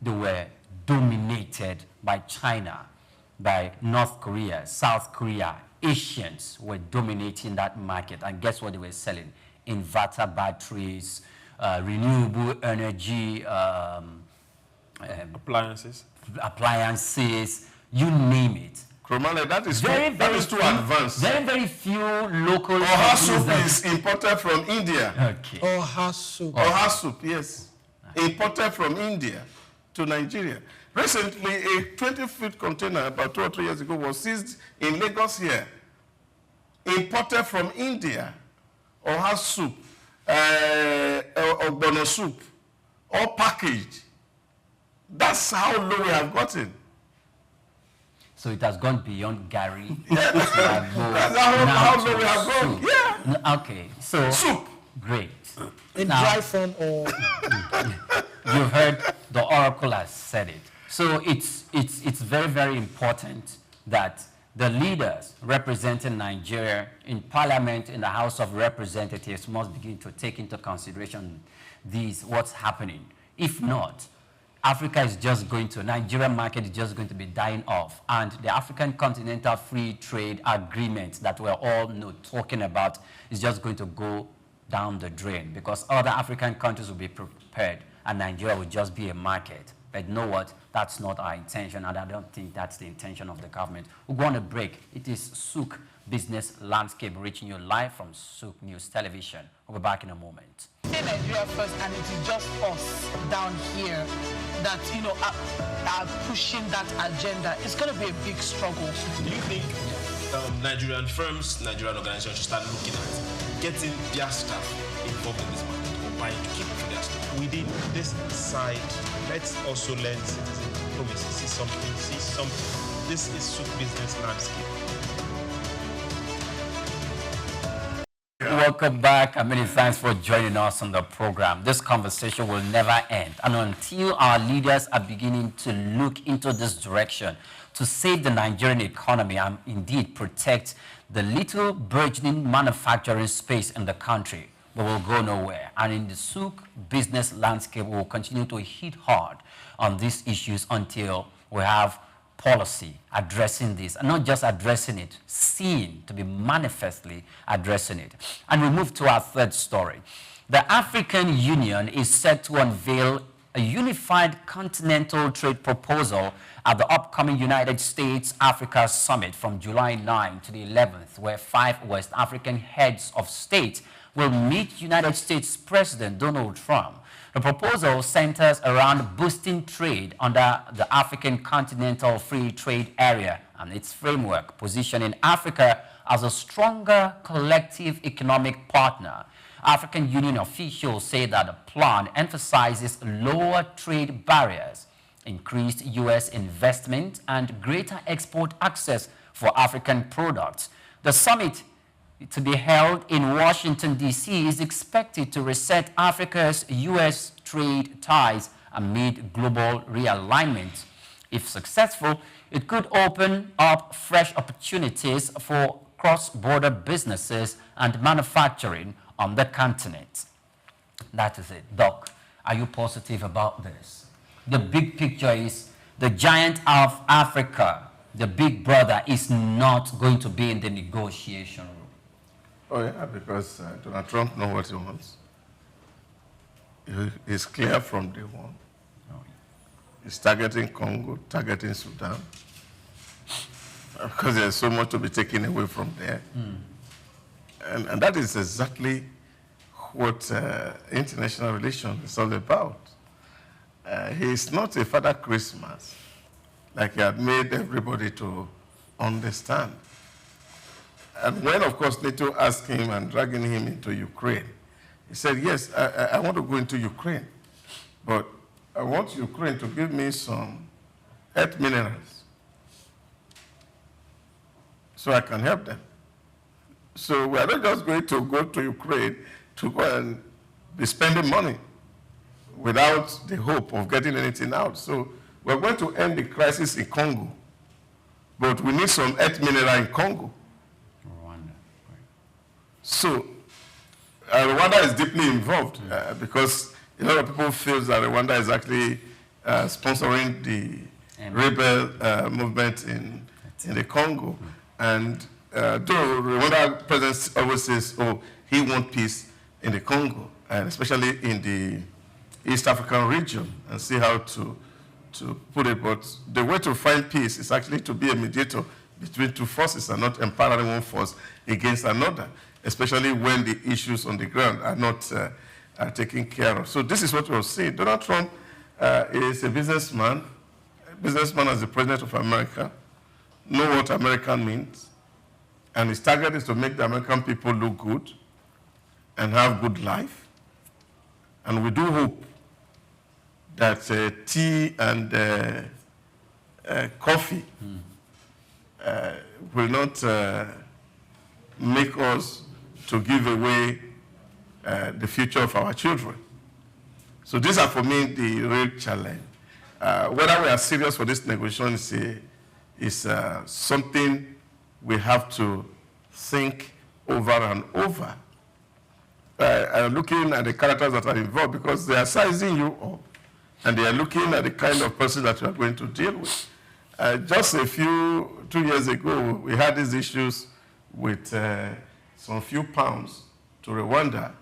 They were dominated by China, by North Korea, South Korea. Asians were dominating that market, and guess what they were selling? Inverter batteries, renewable energy, appliances, you name it. Krumale, that is too advanced. Very few local. Souq is imported from India. Okay. Souq. Souq, yes. Imported from India. to Nigeria. Recently, a 20-foot container about 2 or 3 years ago was seized in Lagos here, imported from India, or has soup, or bono soup, all packaged. That's how low we have gotten. So it has gone beyond Gary. That's how low we have gone. Yeah. Okay, so soup. Great. In Now, dry form or... You've heard the oracle has said it. So it's very, very important that the leaders representing Nigeria in Parliament, in the House of Representatives, must begin to take into consideration what's happening. If not, Africa is just going to, Nigerian market is just going to be dying off. And the African Continental Free Trade Agreement that we're all talking about is just going to go down the drain, because other African countries will be prepared and Nigeria will just be a market. But you know what? That's not our intention, and I don't think that's the intention of the government. We'll go on a break. It is Souq Business Landscape reaching you live from Souq News Television. We'll be back in a moment. Say Nigeria first, and it is just us down here that, you know, are pushing that agenda. It's going to be a big struggle. Do you think Nigerian firms, Nigerian organizations should start looking at getting their staff involved in this market, or buying to keep for their staff? Within this side, let's also learn citizen diplomacy. See something. This is Souq Business Landscape. Welcome back, and many thanks for joining us on the program. This conversation will never end, and until our leaders are beginning to look into this direction to save the Nigerian economy and indeed protect the little burgeoning manufacturing space in the country, we will go nowhere. And in the Souq Business Landscape, we will continue to hit hard on these issues until we have policy addressing this, and not just addressing it, seen to be manifestly addressing it. And we move to our third story. The African Union is set to unveil a unified continental trade proposal at the upcoming United States-Africa Summit from July 9 to the 11th, where 5 West African heads of state will meet United States President Donald Trump. The proposal centers around boosting trade under the African Continental Free Trade Area and its framework, positioning Africa as a stronger collective economic partner. African Union officials say that the plan emphasizes lower trade barriers, increased U.S. investment, and greater export access for African products. The summit, to be held in Washington, D.C., is expected to reset Africa's U.S. trade ties amid global realignment. If successful, it could open up fresh opportunities for cross-border businesses and manufacturing on the continent. That is it. Doc, are you positive about this? The big picture is the giant of Africa, the big brother, is not going to be in the negotiation room. Oh, yeah, because Donald Trump knows what he wants. It's clear from day one. He's targeting Congo, targeting Sudan, because there's so much to be taken away from there. And that is exactly what international relations is all about. He's not a Father Christmas, like he had made everybody to understand. And when, of course, NATO asked him and dragging him into Ukraine, he said, yes, I want to go into Ukraine, but I want Ukraine to give me some earth minerals so I can help them. So we are not just going to go to Ukraine to go and be spending money without the hope of getting anything out. So we're going to end the crisis in Congo, but we need some earth mineral in Congo. So Rwanda is deeply involved because a lot of people feel that Rwanda is actually sponsoring the rebel movement in the Congo. And though Rwanda president always says, oh, he wants peace in the Congo, and especially in the East African region, and see how to put it. But the way to find peace is actually to be a mediator between two forces and not empowering one force against another, especially when the issues on the ground are not taken care of. So this is what we're seeing. Donald Trump is a businessman as the president of America, know what American means, and his target is to make the American people look good and have good life. And we do hope that tea and coffee will not make us to give away the future of our children. So these are, for me, the real challenge. Whether we are serious for this negotiation is something we have to think over and over. I'm looking at the characters that are involved because they are sizing you up, and they are looking at the kind of person that you are going to deal with. Just 2 years ago, we had these issues with some few pounds to Rwanda,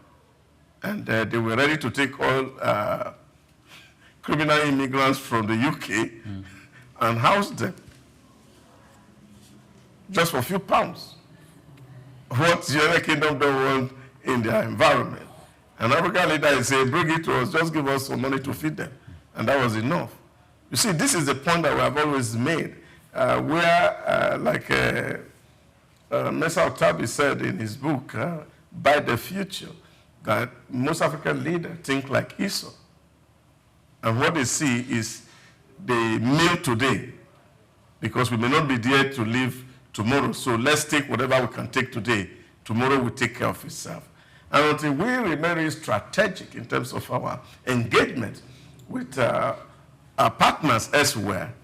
and they were ready to take all criminal immigrants from the UK and house them just for a few pounds. What the United Kingdom don't want in their environment. An African leader said, bring it to us, just give us some money to feed them. And that was enough. You see, this is the point that we have always made, where, like Mesa Otabi said in his book, By the Future, that most African leaders think like Esau. And what they see is the meal today, because we may not be there to live tomorrow. So let's take whatever we can take today. Tomorrow will take care of itself. And until we remain strategic in terms of our engagement with our partners elsewhere,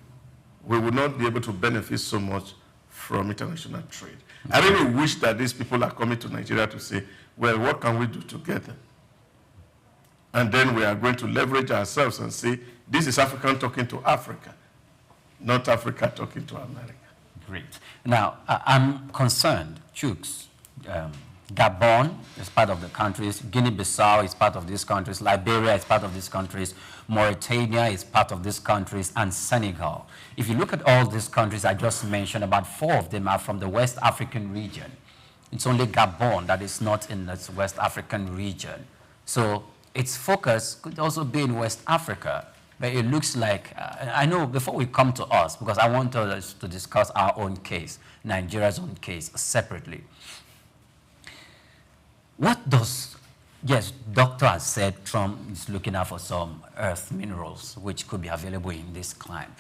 we will not be able to benefit so much from international trade. I really wish that these people are coming to Nigeria to say, well, what can we do together? And then we are going to leverage ourselves and say, this is African talking to Africa, not Africa talking to America. Great. Now, I'm concerned, Chooks, Gabon is part of the countries, Guinea-Bissau is part of these countries, Liberia is part of these countries, Mauritania is part of these countries, and Senegal. If you look at all these countries I just mentioned, about 4 of them are from the West African region. It's only Gabon that is not in this West African region. So its focus could also be in West Africa. But it looks like, I know before we come to us, because I want us to discuss our own case, Nigeria's own case, separately. What does, yes, doctor has said Trump is looking out for some earth minerals which could be available in this climate.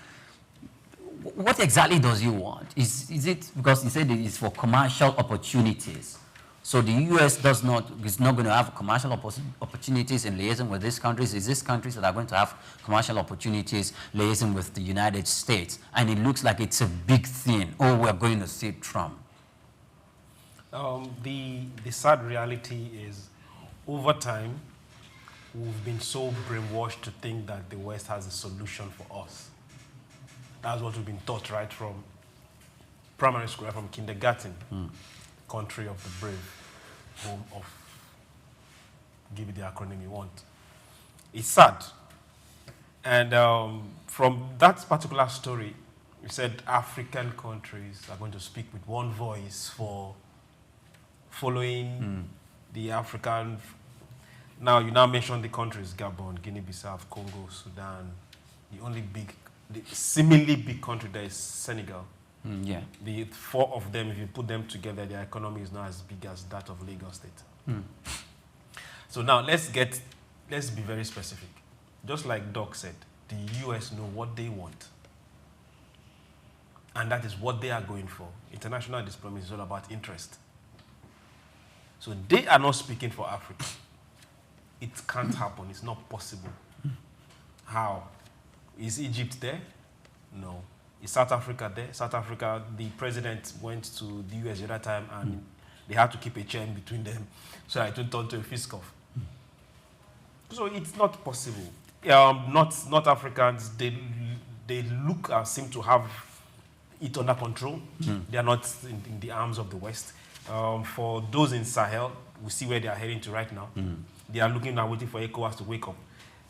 What exactly does he want? Is it, because he said it is for commercial opportunities. So the U.S. is not going to have commercial opportunities in liaison with these countries. It's these countries that are going to have commercial opportunities liaison with the United States. And it looks like it's a big thing. Oh, we're going to see Trump. The sad reality is, over time, we've been so brainwashed to think that the West has a solution for us. That's what we've been taught right from primary school, right from kindergarten. Country of the brave, home of, give it the acronym you want. It's sad. And from that particular story, you said African countries are going to speak with one voice for following the African. Now, you now mentioned the countries, Gabon, Guinea-Bissau, Congo, Sudan. The only big, the seemingly big country there is Senegal. Yeah. The 4 of them, if you put them together, their economy is not as big as that of Lagos State. So now let's be very specific. Just like Doc said, the US know what they want. And that is what they are going for. International diplomacy is all about interest. So they are not speaking for Africa. It can't happen. It's not possible. How? Is Egypt there? No. Is South Africa there? South Africa, the president went to the US the other time and they had to keep a chain between them so it would turn to a fist off. So it's not possible. Not Africans, they look and seem to have it under control. They are not in the arms of the West. For those in Sahel, we see where they are heading to right now. They are looking and waiting for ECOWAS to wake up.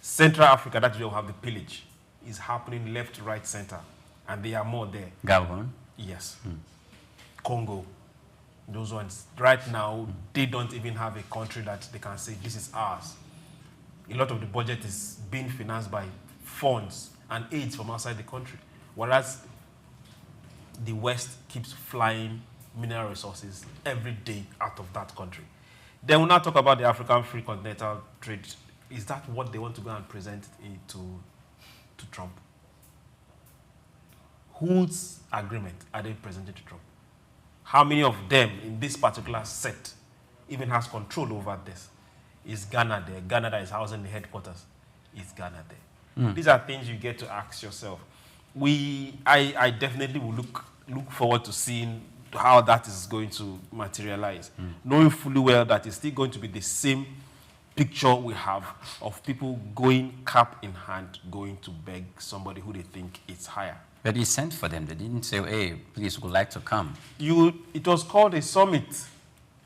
Central Africa, that's where we have the pillage. Is happening left, right, center. And there are more there. Gabon? Yes. Congo. Those ones. Right now, they don't even have a country that they can say, this is ours. A lot of the budget is being financed by funds and aids from outside the country, whereas the West keeps flying mineral resources every day out of that country. Then we'll now talk about the African Free Continental Trade. Is that what they want to go and present to Trump? Whose agreement are they presenting to Trump? How many of them in this particular set even has control over this? Is Ghana there? Ghana that is housing the headquarters. Is Ghana there? These are things you get to ask yourself. I definitely will look forward to seeing how that is going to materialize, knowing fully well that it's still going to be the same picture we have of people going cap in hand, going to beg somebody who they think is higher. But he sent for them. They didn't say, hey, please, would like to come. It was called a summit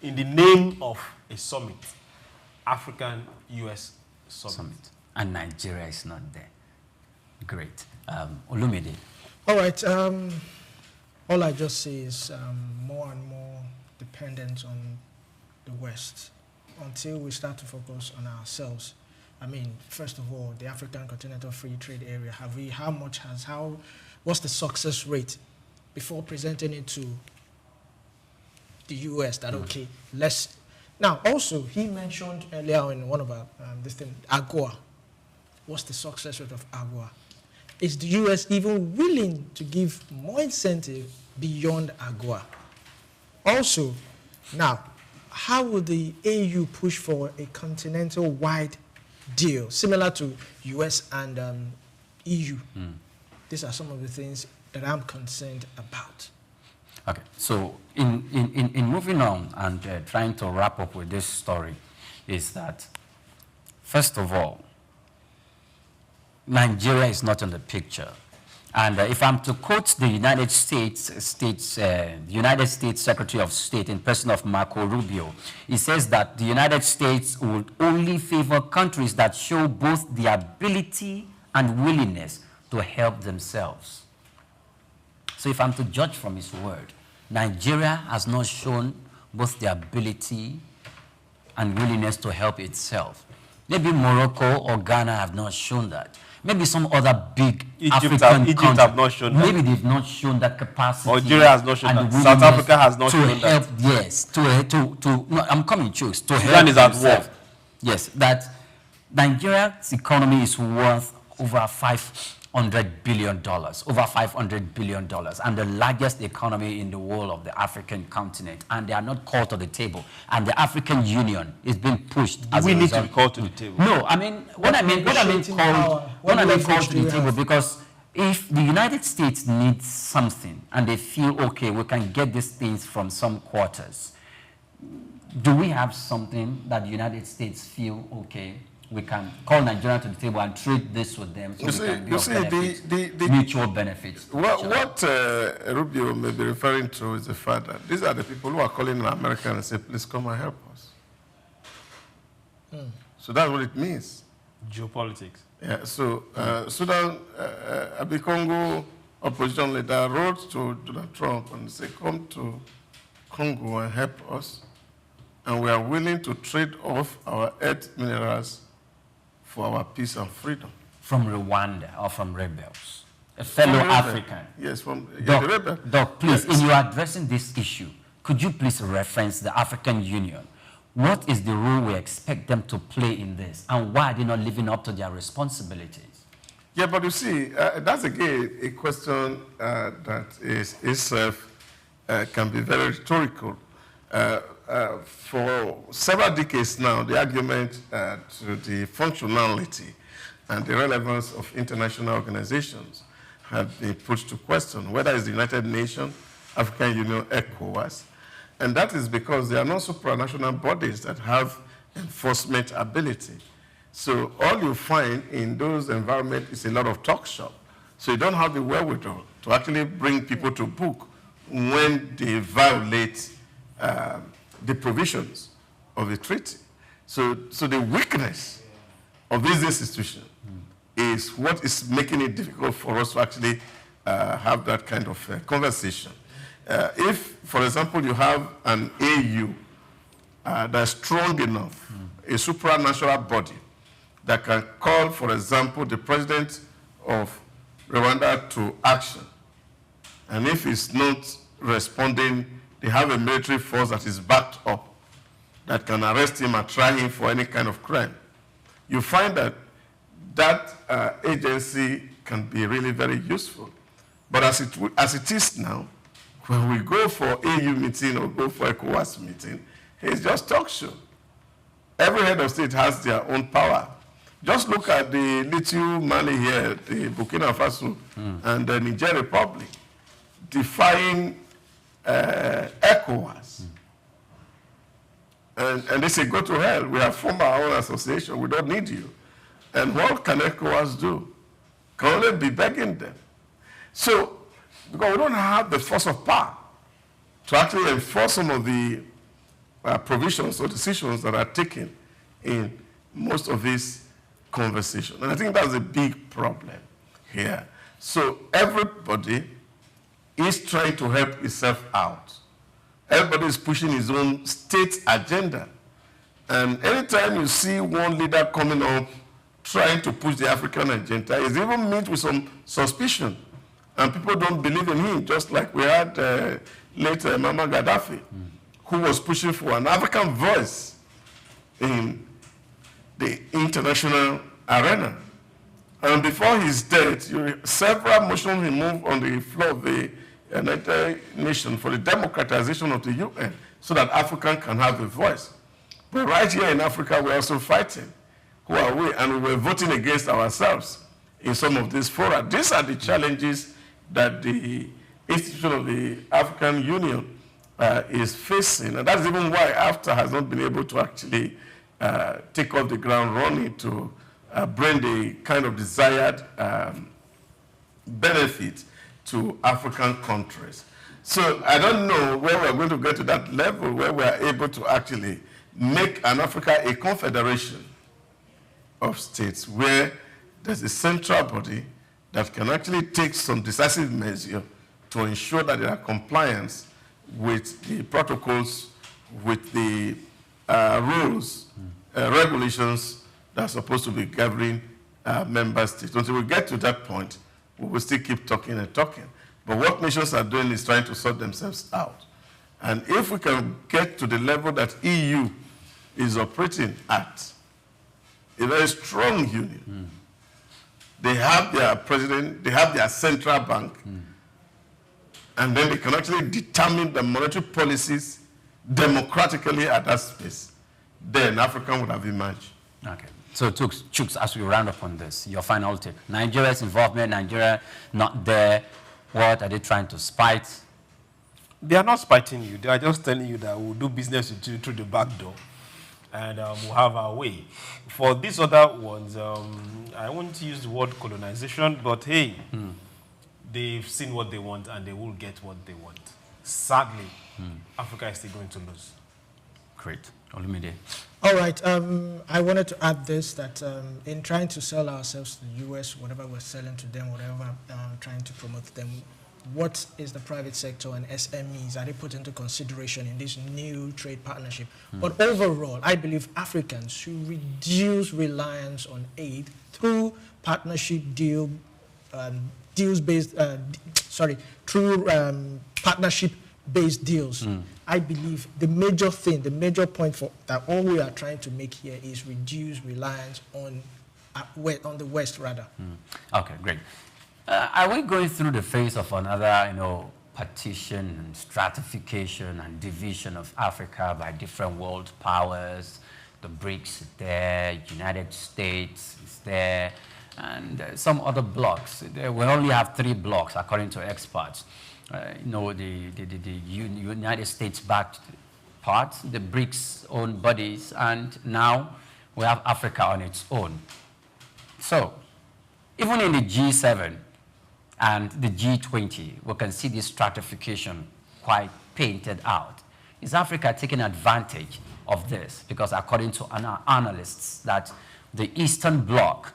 in the name of a summit, African-US summit. And Nigeria is not there. Great. Olumide. All right. All I just say is more and more dependent on the West until we start to focus on ourselves. I mean, first of all, the African Continental Free Trade Area, what's the success rate before presenting it to the US that, okay, let's... Now, also, he mentioned earlier in one of our, AGOA. What's the success rate of AGOA? Is the US even willing to give more incentive beyond AGOA? Also, now, how will the AU push for a continental-wide deal, similar to US and EU? These are some of the things that I'm concerned about. Okay, so in moving on and trying to wrap up with this story is that, first of all, Nigeria is not in the picture. And if I'm to quote the United States Secretary of State in person of Marco Rubio, he says that the United States would only favor countries that show both the ability and willingness to help themselves. So if I'm to judge from his word, Nigeria has not shown both the ability and willingness to help itself. Maybe Morocco or Ghana have not shown that. Maybe some other big African countries have not shown that. Maybe they've not shown that capacity. Algeria has not shown that. South Africa has not shown that. Yes, no, I'm coming choose. To Sudan help is at themselves. war. Yes, that Nigeria's economy is worth over $500 billion, over $500 billion, and the largest economy in the world of the African continent, and they are not called to the table. And the African Union is being pushed. We need to be called to the table. No, I mean, when I mean called to the table, because if the United States needs something and they feel, okay, we can get these things from some quarters, do we have something that the United States feel, okay, we can call Nigeria to the table and trade this with them so mutual benefits. What Rubio may be referring to is the fact that these are the people who are calling an American and say, please come and help us. So that's what it means. Geopolitics. Yeah, so Sudan, Congo opposition leader wrote to Donald Trump and said, come to Congo and help us, and we are willing to trade off our earth minerals for our peace and freedom. From Rwanda or from rebels? A fellow African? Yes, from Doc, rebel. Doc, please, in your addressing this issue, could you please reference the African Union? What is the role we expect them to play in this, and why are they not living up to their responsibilities? Yeah, but you see, that's again a question that is itself can be very rhetorical. For several decades now, the argument to the functionality and the relevance of international organizations have been put to question, whether it's the United Nations, African Union, ECOWAS, and that is because they are not supranational bodies that have enforcement ability. So all you find in those environments is a lot of talk shop. So you don't have the wherewithal to actually bring people to book when they violate the provisions of the treaty. So the weakness of this institution is what is making it difficult for us to actually have that kind of conversation. If, for example, you have an AU that's strong enough, a supranational body that can call, for example, the president of Rwanda to action. And if it's not responding, they have a military force that is backed up that can arrest him and try him for any kind of crime. You find that that agency can be really very useful. But as it is now, when we go for AU meeting or go for ECOWAS meeting, it's just talk show. Every head of state has their own power. Just look at the little Mali here, the Burkina Faso and the Niger Republic, defying ECOWAS. And they say, go to hell. We have formed our own association. We don't need you. And what can ECOWAS do? Can only be begging them. So, because we don't have the force of power to actually enforce some of the provisions or decisions that are taken in most of these conversations. And I think that's a big problem here. So everybody is trying to help itself out. Everybody is pushing his own state agenda. And anytime you see one leader coming up trying to push the African agenda, he's even met with some suspicion. And people don't believe in him, just like we had late Muammar Gaddafi, who was pushing for an African voice in the international arena. And before his death, several motions he moved on the floor of the United Nations for the democratization of the UN so that Africans can have a voice. But right here in Africa, we're also fighting. Who are we? And we were voting against ourselves in some of these fora. These are the challenges that the institution of the African Union is facing. And that's even why AFTA has not been able to actually take off the ground running to bring the kind of desired benefit to African countries. So I don't know where we're going to get to that level where we're able to actually make an Africa a confederation of states where there's a central body that can actually take some decisive measure to ensure that there are compliance with the protocols, with the rules, regulations that are supposed to be governing member states. Until we get to that point, we will still keep talking and talking. But what nations are doing is trying to sort themselves out. And if we can get to the level that EU is operating at, a very strong union, they have their president, they have their central bank, and then they can actually determine the monetary policies democratically at that space. Then Africa would have emerged. Okay. So, Chooks, as we round up on this, your final take. Nigeria's involvement, Nigeria not there. What are they trying to spite? They are not spiting you. They are just telling you that we'll do business with you through the back door. And we'll have our way. For these other ones, I won't use the word colonization, but hey, they've seen what they want and they will get what they want. Sadly, Africa is still going to lose. Great. Olumide. All right. I wanted to add this, that in trying to sell ourselves to the U.S., whatever we're selling to them, whatever trying to promote them, what is the private sector and SMEs, are they put into consideration in this new trade partnership? But overall, I believe Africans should reduce reliance on aid through partnership partnership-based deals. I believe the major thing, the major point for that all we are trying to make here is reduce reliance on the West, rather. Okay, great. Are we going through the phase of another, partition and stratification and division of Africa by different world powers? The BRICS is there, United States is there, and some other blocks. We only have 3 blocks, according to experts. The United States-backed part, the BRICS own bodies, and now we have Africa on its own. So, even in the G7 and the G20, we can see this stratification quite painted out. Is Africa taking advantage of this? Because according to analysts, that the Eastern Bloc,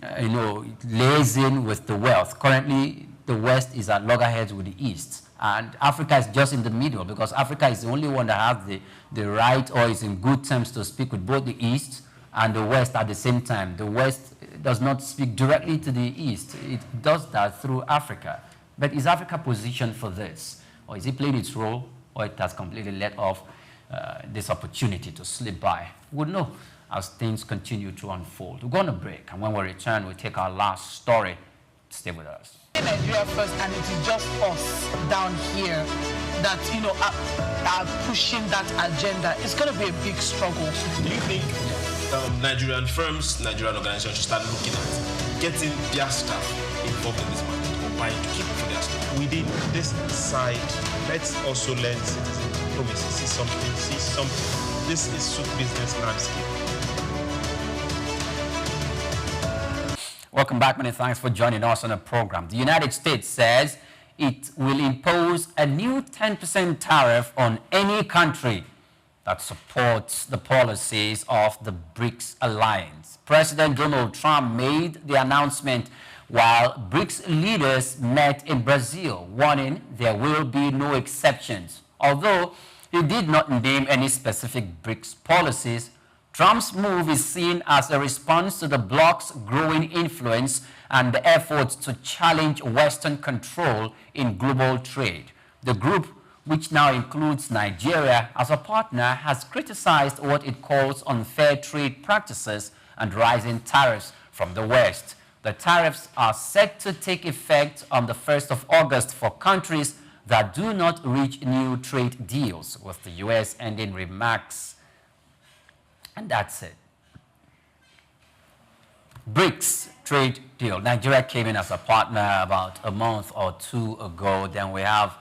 lays in with the wealth. Currently, the West is at loggerheads with the East. And Africa is just in the middle, because Africa is the only one that has the right, or is in good terms to speak with both the East and the West at the same time. The West does not speak directly to the East. It does that through Africa. But is Africa positioned for this? Or is it playing its role, or it has completely let off this opportunity to slip by? We'll know as things continue to unfold. We're going to break, and when we return, we'll take our last story. Stay with us. Nigeria first, and it is just us down here that, you know, are pushing that agenda. It's going to be a big struggle. Do you think Nigerian firms, Nigerian organizations should start looking at getting their staff involved in this market, or buying to keep for their staff? Within this side, let's also learn citizen diplomacy. See something. This is Souq Business Landscape. Welcome back. Many thanks for joining us on the program. The United States says it will impose a new 10% tariff on any country that supports the policies of the BRICS alliance. President Donald Trump made the announcement while BRICS leaders met in Brazil, warning there will be no exceptions. Although he did not name any specific BRICS policies, Trump's move is seen as a response to the bloc's growing influence and the efforts to challenge Western control in global trade. The group, which now includes Nigeria as a partner, has criticized what it calls unfair trade practices and rising tariffs from the West. The tariffs are set to take effect on the 1st of August for countries that do not reach new trade deals, with the U.S. ending remarks. And that's it. BRICS trade deal. Nigeria came in as a partner about a month or two ago. Then we have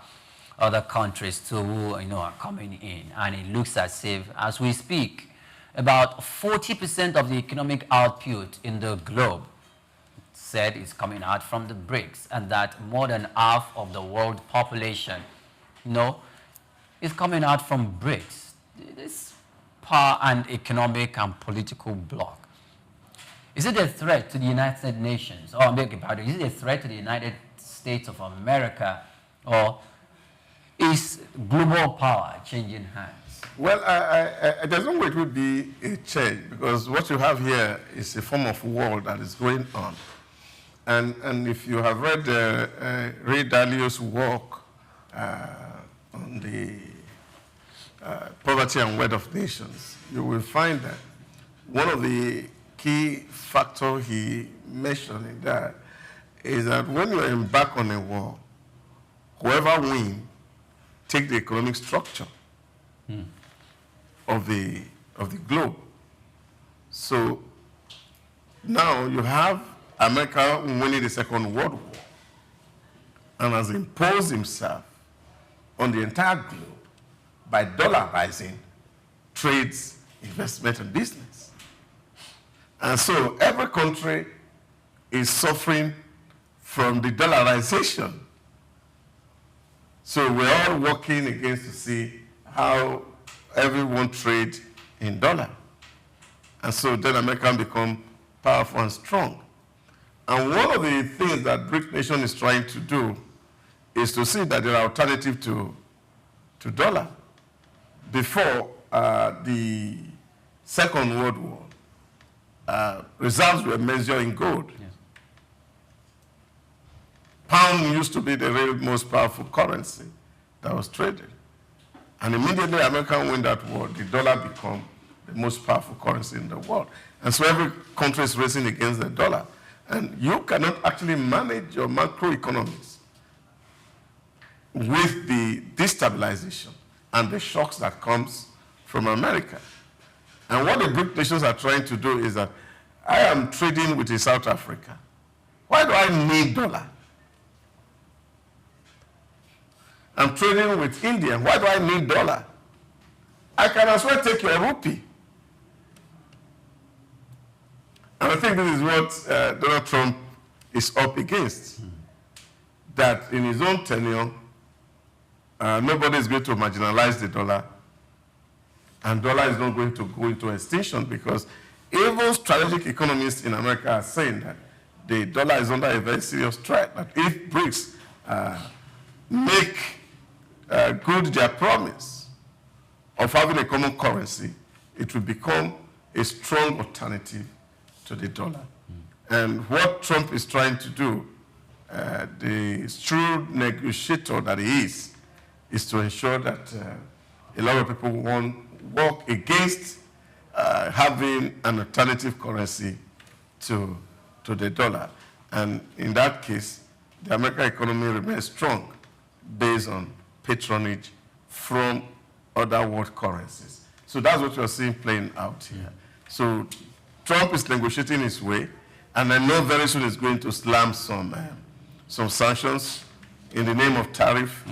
other countries too who, are coming in. And it looks as if, as we speak, about 40% of the economic output in the globe said is coming out from the BRICS, and that more than half of the world population, is coming out from BRICS. This power and economic and political bloc. Is it a threat to the United Nations? Or, I beg your pardon, is it a threat to the United States of America? Or is global power changing hands? Well, there's no way it would be a change, because what you have here is a form of war that is going on. And if you have read Ray Dalio's work on the poverty and wealth of nations, you will find that one of the key factors he mentioned in that is that when you embark on a war, whoever wins take the economic structure of the globe. So now you have America winning the Second World War and has imposed himself on the entire globe by dollarizing trades, investment, and business. And so every country is suffering from the dollarization. So we're all working against to see how everyone trades in dollar. And so then America become powerful and strong. And one of the things that BRICS nation is trying to do is to see that there are alternatives to dollar. Before the Second World War, reserves were measured in gold. Yes. Pound used to be the real most powerful currency that was traded. And immediately America won that war, the dollar became the most powerful currency in the world. And so every country is racing against the dollar. And you cannot actually manage your macroeconomics with the destabilization and the shocks that comes from America. And what the BRICS nations are trying to do is that I am trading with South Africa. Why do I need dollar? I'm trading with India. Why do I need dollar? I can as well take your rupee. And I think this is what Donald Trump is up against. That in his own tenure, nobody is going to marginalize the dollar, and dollar is not going to go into extinction, because even strategic economists in America are saying that the dollar is under a very serious threat, that if BRICS make good their promise of having a common currency, it will become a strong alternative to the dollar. And what Trump is trying to do, the shrewd negotiator that he is to ensure that a lot of people won't work against having an alternative currency to the dollar. And in that case, the American economy remains strong based on patronage from other world currencies. So that's what you're seeing playing out here. So Trump is negotiating his way, and I know very soon he's going to slam some sanctions in the name of tariff,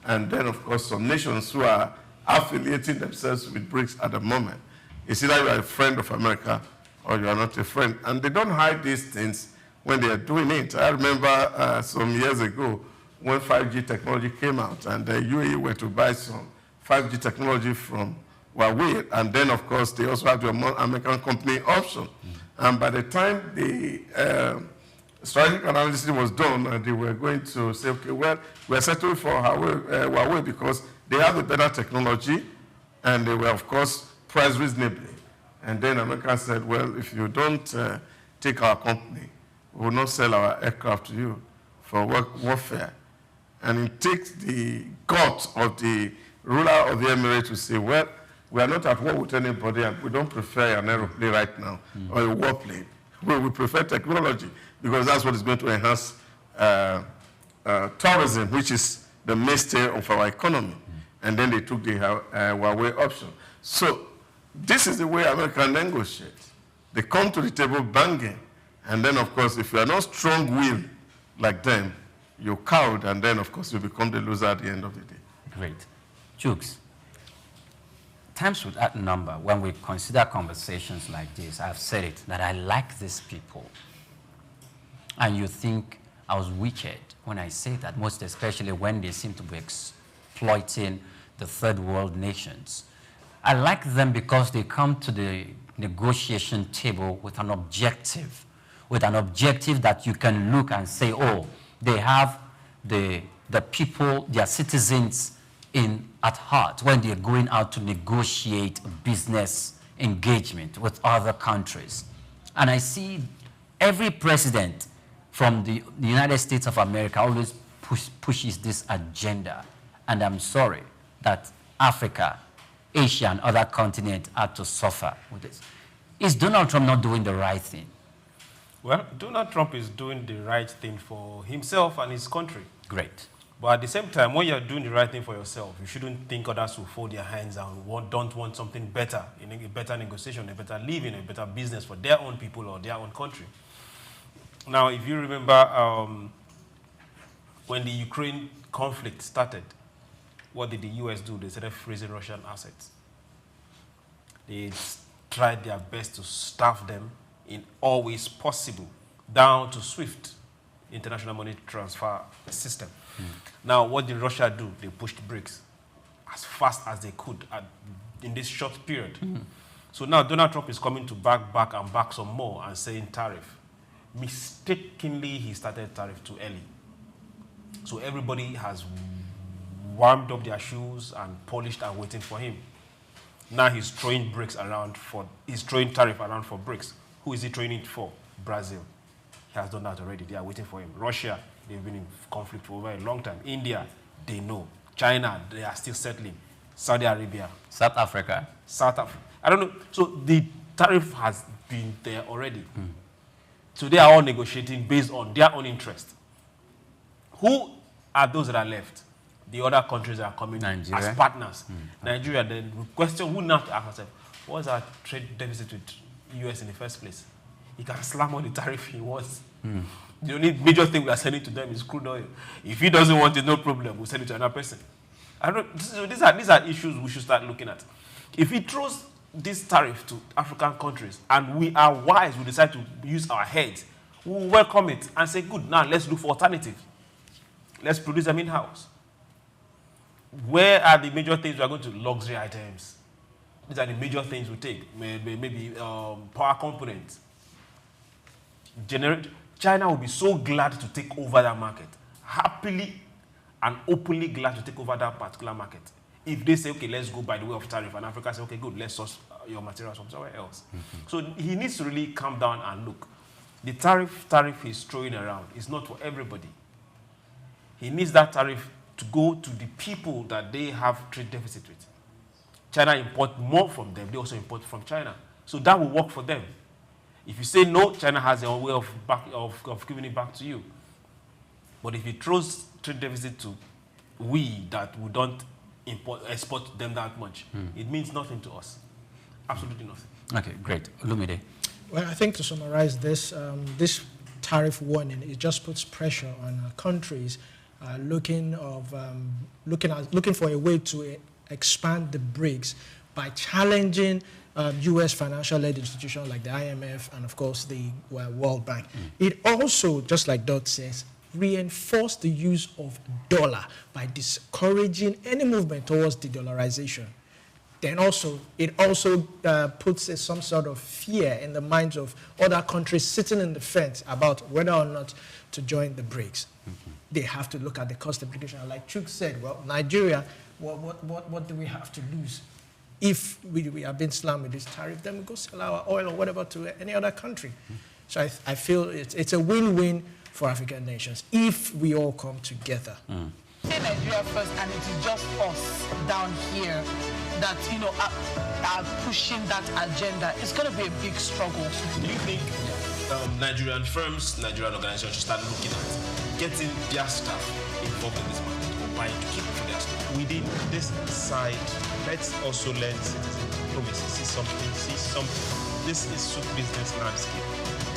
and then, of course, some nations who are affiliating themselves with BRICS at the moment. It's either you are a friend of America or you are not a friend. And they don't hide these things when they are doing it. I remember some years ago when 5G technology came out, and the UAE were to buy some 5G technology from Huawei, and then, of course, they also had the American company option. And by the time the strategic analysis was done, they were going to say, okay, well, we're settling for Huawei because they have a better technology, and they were, of course, priced reasonably. And then America said, well, if you don't take our company, we will not sell our aircraft to you for warfare. And it takes the guts of the ruler of the Emirates to say, well, we are not at war with anybody, and we don't prefer an aeroplane right now or a warplane. We prefer technology because that's what is going to enhance tourism, which is the mainstay of our economy. And then they took the Huawei option. So this is the way America negotiates. They come to the table banging. And then, of course, if you are not strong-willed like them, you're cowed, and then, of course, you become the loser at the end of the day. Great. Jukes, times with that number, when we consider conversations like this, I've said it, that I like these people. And you think I was wicked when I say that, most especially when they seem to be exploiting the third world nations. I like them because they come to the negotiation table with an objective that you can look and say, oh, they have the people, their citizens at heart when they're going out to negotiate business engagement with other countries. And I see every president from the United States of America always pushes this agenda. And I'm sorry that Africa, Asia, and other continents are to suffer with this. Is Donald Trump not doing the right thing? Well, Donald Trump is doing the right thing for himself and his country. Great. But at the same time, when you're doing the right thing for yourself, you shouldn't think others will fold their hands and don't want something better, in a better negotiation, a better living, a better business for their own people or their own country. Now, if you remember when the Ukraine conflict started, what did the US do? They started freezing Russian assets. They tried their best to starve them in all ways possible, down to SWIFT, International Money Transfer System. Now, what did Russia do? They pushed BRICS as fast as they could in this short period. So now Donald Trump is coming to back some more and saying tariff. Mistakenly, he started tariff too early. So everybody has warmed up their shoes and polished and waiting for him. Now he's throwing tariff around for BRICS. Who is he throwing it for? Brazil. He has done that already. They are waiting for him. Russia, they've been in conflict for over a long time. India, they know. China, they are still settling. Saudi Arabia. South Africa. I don't know. So the tariff has been there already. So they are all negotiating based on their own interest. Who are those that are left? The other countries that are coming as partners. Nigeria, then we question who now to ask ourselves, what's our trade deficit with US in the first place? He can slam on the tariff he wants. The only major thing we are sending to them is crude oil. If he doesn't want it, no problem. We'll send it to another person. These are issues we should start looking at. If he throws this tariff to African countries and we are wise, we decide to use our heads, we will welcome it and say, good, now let's look for alternatives. Let's produce them in-house. Where are the major things we are going to? Luxury items. These are the major things we take. Maybe power components. China will be so glad to take over that market. Happily and openly glad to take over that particular market. if they say, okay, let's go by the way of tariff, and Africa say, okay, good, let's source your materials from somewhere else. So he needs to really calm down and look. The tariff he's throwing around is not for everybody. He needs that tariff to go to the people that they have trade deficit with. China import more from them, they also import from China. So that will work for them. If you say no, China has their own way of giving it back to you. But if it throws trade deficit to we that we don't export them that much, it means nothing to us. Absolutely nothing. Okay, great. Olumide. Well, I think to summarize this, this tariff warning, it just puts pressure on countries looking for a way to expand the BRICS by challenging U.S. financial-led institutions like the IMF and, of course, the World Bank. It also, just like Dot says, reinforced the use of dollar by discouraging any movement towards de-dollarization. Then also, it also puts some sort of fear in the minds of other countries sitting in the fence about whether or not to join the BRICS. They have to look at the cost implication. Like Chuk said, well, Nigeria, what do we have to lose? If we are being slammed with this tariff, then we go sell our oil or whatever to any other country. So I feel it's a win-win for African nations if we all come together. Say Nigeria first, and it is just us down here that, you know, are pushing that agenda. It's going to be a big struggle. Do you think Nigerian firms, Nigerian organizations should start looking at getting their staff involved in this market or buying to keep for their staff? Within this side, let's also learn citizen diplomacy. See something. This is Souq Business Landscape.